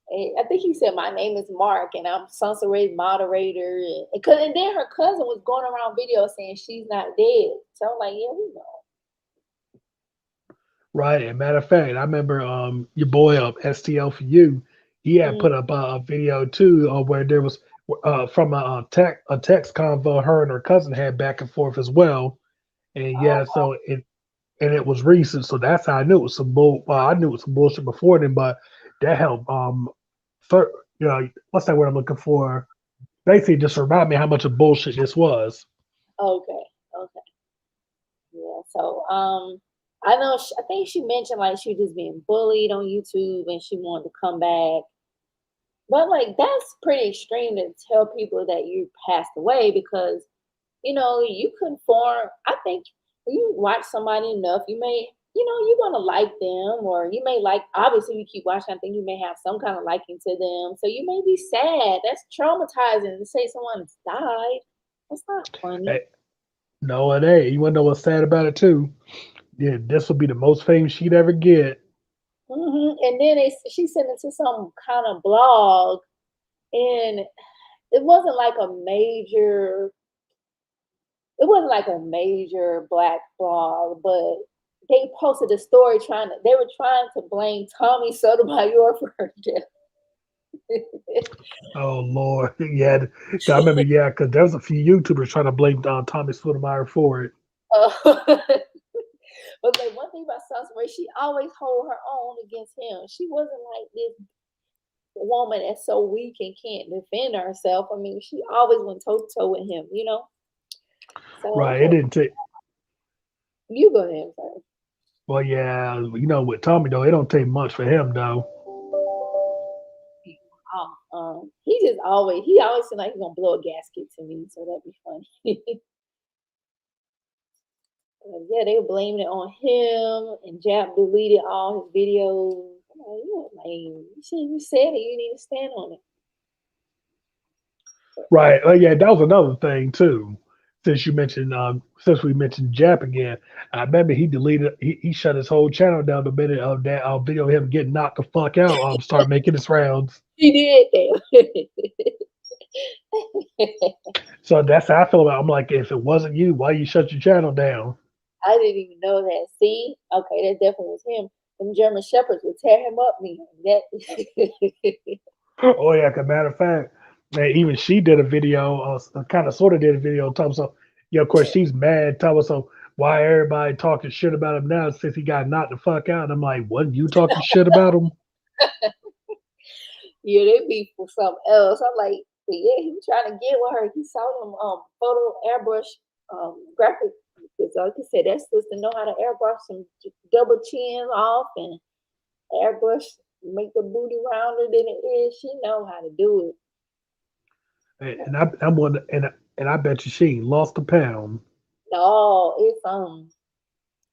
And I think he said, "My name is Mark, and I'm Soncerae moderator." And then her cousin was going around video saying she's not dead. So I'm like, yeah, we know. Right. And matter of fact, I remember your boy STL for you. He had Mm. put up a video too, where there was from a text convo her and her cousin had back and forth as well. And yeah, Oh, so it was recent, so that's how I knew it was some bull. Well, I knew it was some bullshit before then, but that helped. Fir- what's that word I'm looking for? Basically, just remind me how much of bullshit this was. okay, okay, yeah. So I know. I think she mentioned like she was just being bullied on YouTube, and she wanted to come back. But like that's pretty extreme to tell people that you passed away because you conform. I think when you watch somebody enough, you may, you're gonna like them, or you may like. Obviously, you keep watching. I think you may have some kind of liking to them, so you may be sad. That's traumatizing to say someone's died. That's not funny. Hey, no, it ain't. You want to know what's sad about it too? Yeah, this will be the most fame she'd ever get. And then she sent it to some kind of blog, and it wasn't like a major. It wasn't like a major black blog, but they posted a story they were trying to blame Tommy Sotomayor for her death. Oh Lord, yeah. 'Cause I remember, yeah, because there was a few YouTubers trying to blame Tommy Sotomayor for it. But like one thing about Soncerae, she always hold her own against him. She wasn't like this woman that's so weak and can't defend herself. I mean, she always went toe to toe with him. So I Right? It feel didn't take. you go ahead, sorry. Well, yeah, with Tommy though, it don't take much for him though. He always seemed like he's gonna blow a gasket to me, so that'd be funny. Yeah, they were blaming it on him, and Jap deleted all his videos. I'm like, you lame. You said it. You need to stand on it. Right? Oh yeah, that was another thing too. Since we mentioned Jap again, I remember he shut his whole channel down the minute of that video of him getting knocked the fuck out. Start making his rounds. She did that. So that's how I feel about it. I'm like, if it wasn't you, why you shut your channel down? I didn't even know that. See? Okay, that definitely was him. Them German Shepherds would tear him up, me. That Oh yeah, 'cause matter of fact, man, even she did a video, kind of sort of did a video talking so yeah, of course she's mad, telling us so why everybody talking shit about him now since he got knocked the fuck out. And I'm like, wasn't you talking shit about him? yeah, they be for something else. I'm like, but yeah, he was trying to get with her. He saw them photo airbrush graphic. Because like I said, that sister know how to airbrush some double chins off and airbrush make the booty rounder than it is. She know how to do it. And I'm one, and I bet you she ain't lost a pound. No, it's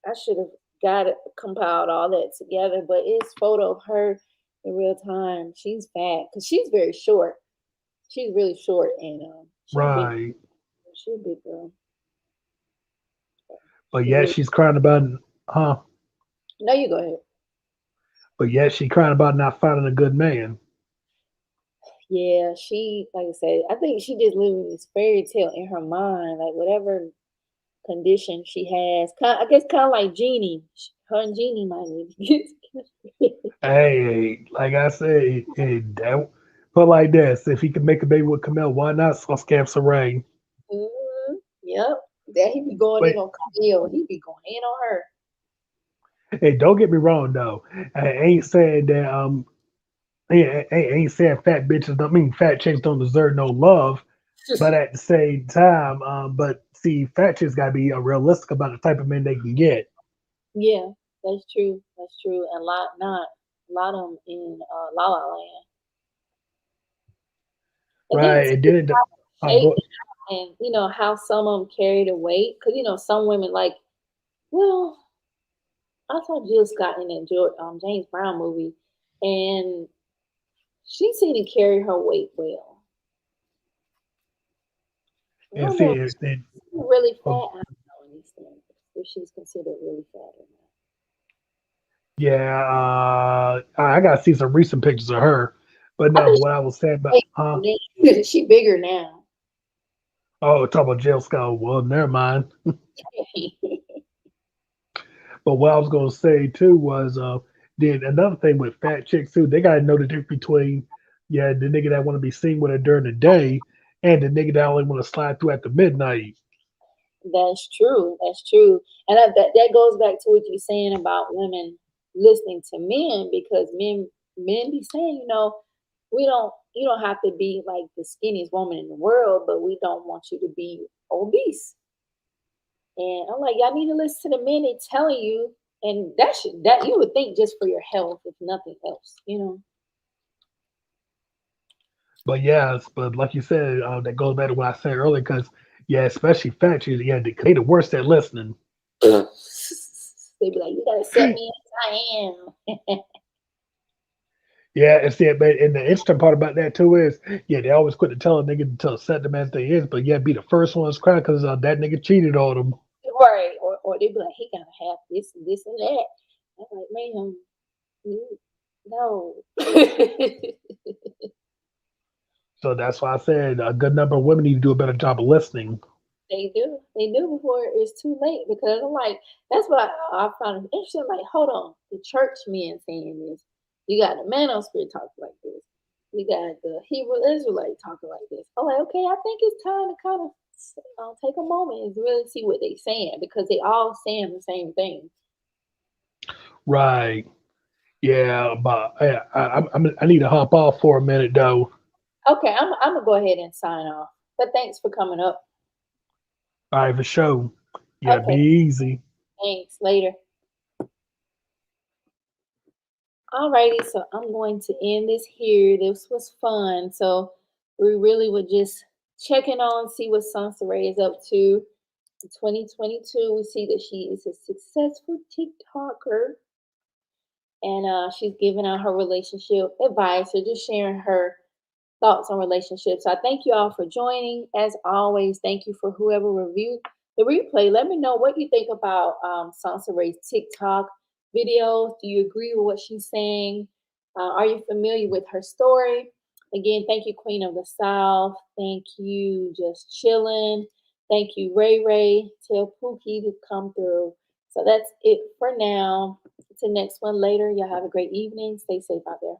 I should have got it compiled all that together, but it's photo of her in real time. She's fat because she's very short. She's really short and she a big Right. she a big girl. But She yeah, really she's crying about, huh? no you go ahead. But yeah, she crying about not finding a good man. Yeah, she like I said, I think she just living this fairy tale in her mind, like whatever condition she has. I guess kind of like Jeannie. Her and Jeannie might need to get Hey, like I said, that, put like this: if he could make a baby with Camille, why not Soncerae? Mhm. Yep. That he be going in But on Camille. He be going in on her. hey, don't get me wrong though. I ain't saying that ain't saying fat bitches don't mean fat chicks don't deserve no love. But at the same time, but see, fat chicks gotta be realistic about the type of men they can get. Yeah, that's true. That's true. And a lot of them in La La Land. And then Right. And too, then it, shape go, and how some of them carry the weight. Because some women like, well, I saw Jill Scott in that James Brown movie, and she seemed to carry her weight well. I and don't see, know if she's really fat. uh, I don't know in these things if she's considered really fat or not. yeah, I gotta see some recent pictures of her. But I no, but think what I was saying about, she bigger now. oh, talk about jail Scott. Well, never mind. But what I was gonna say too was, then another thing with fat chicks too, they gotta know the difference between, yeah, the nigga that want to be seen with her during the day, and the nigga that only want to slide through at the midnight. That's true. That's true. And that goes back to what you're saying about women listening to men because men be saying, we don't you don't have to be like the skinniest woman in the world, but we don't want you to be obese. And I'm like, y'all need to listen to the men they telling you, and that you would think just for your health, if nothing else. But yes, but like you said, that goes back to what I said earlier, because yeah, especially fat chicks, yeah, they the worst at listening. They be like, you gotta set me as I am. Yeah, and see, but and the interesting part about that too is, yeah, they always quit to tell a nigga to set them as they is, but yeah, be the first ones crying because that nigga cheated on them. Right. Or they be like, he gotta have this and this and that. I'm like, man, no. So that's why I said a good number of women need to do a better job of listening. They do. They do before it's too late because I'm like, that's what I found interesting. Like, hold on, the church men saying this. You got the man on spirit talking like this. You got the Hebrew Israelite talking like this. I'm like, okay, I think it's time to kind of take a moment and really see what they saying because they all saying the same thing. Right. Yeah, but I need to hop off for a minute though. Okay, I'm gonna go ahead and sign off. But thanks for coming up. All right, for sure. Yeah, be Okay, easy. thanks. Later. Alrighty, so I'm going to end this here. This was fun. So we really were just checking on, see what Soncerae is up to. In 2022, we see that she is a successful TikToker and she's giving out her relationship advice or just sharing her thoughts on relationships. So I thank you all for joining. As always, thank you for whoever reviewed the replay. Let me know what you think about Sansa Ray's TikTok videos. Do you agree with what she's saying? Are you familiar with her story? Again, thank you, Queen of the South. Thank you, Just Chillin'. Thank you, Ray Ray. Tell Pookie to come through. So that's it for now. Until next one later. Y'all have a great evening. Stay safe out there.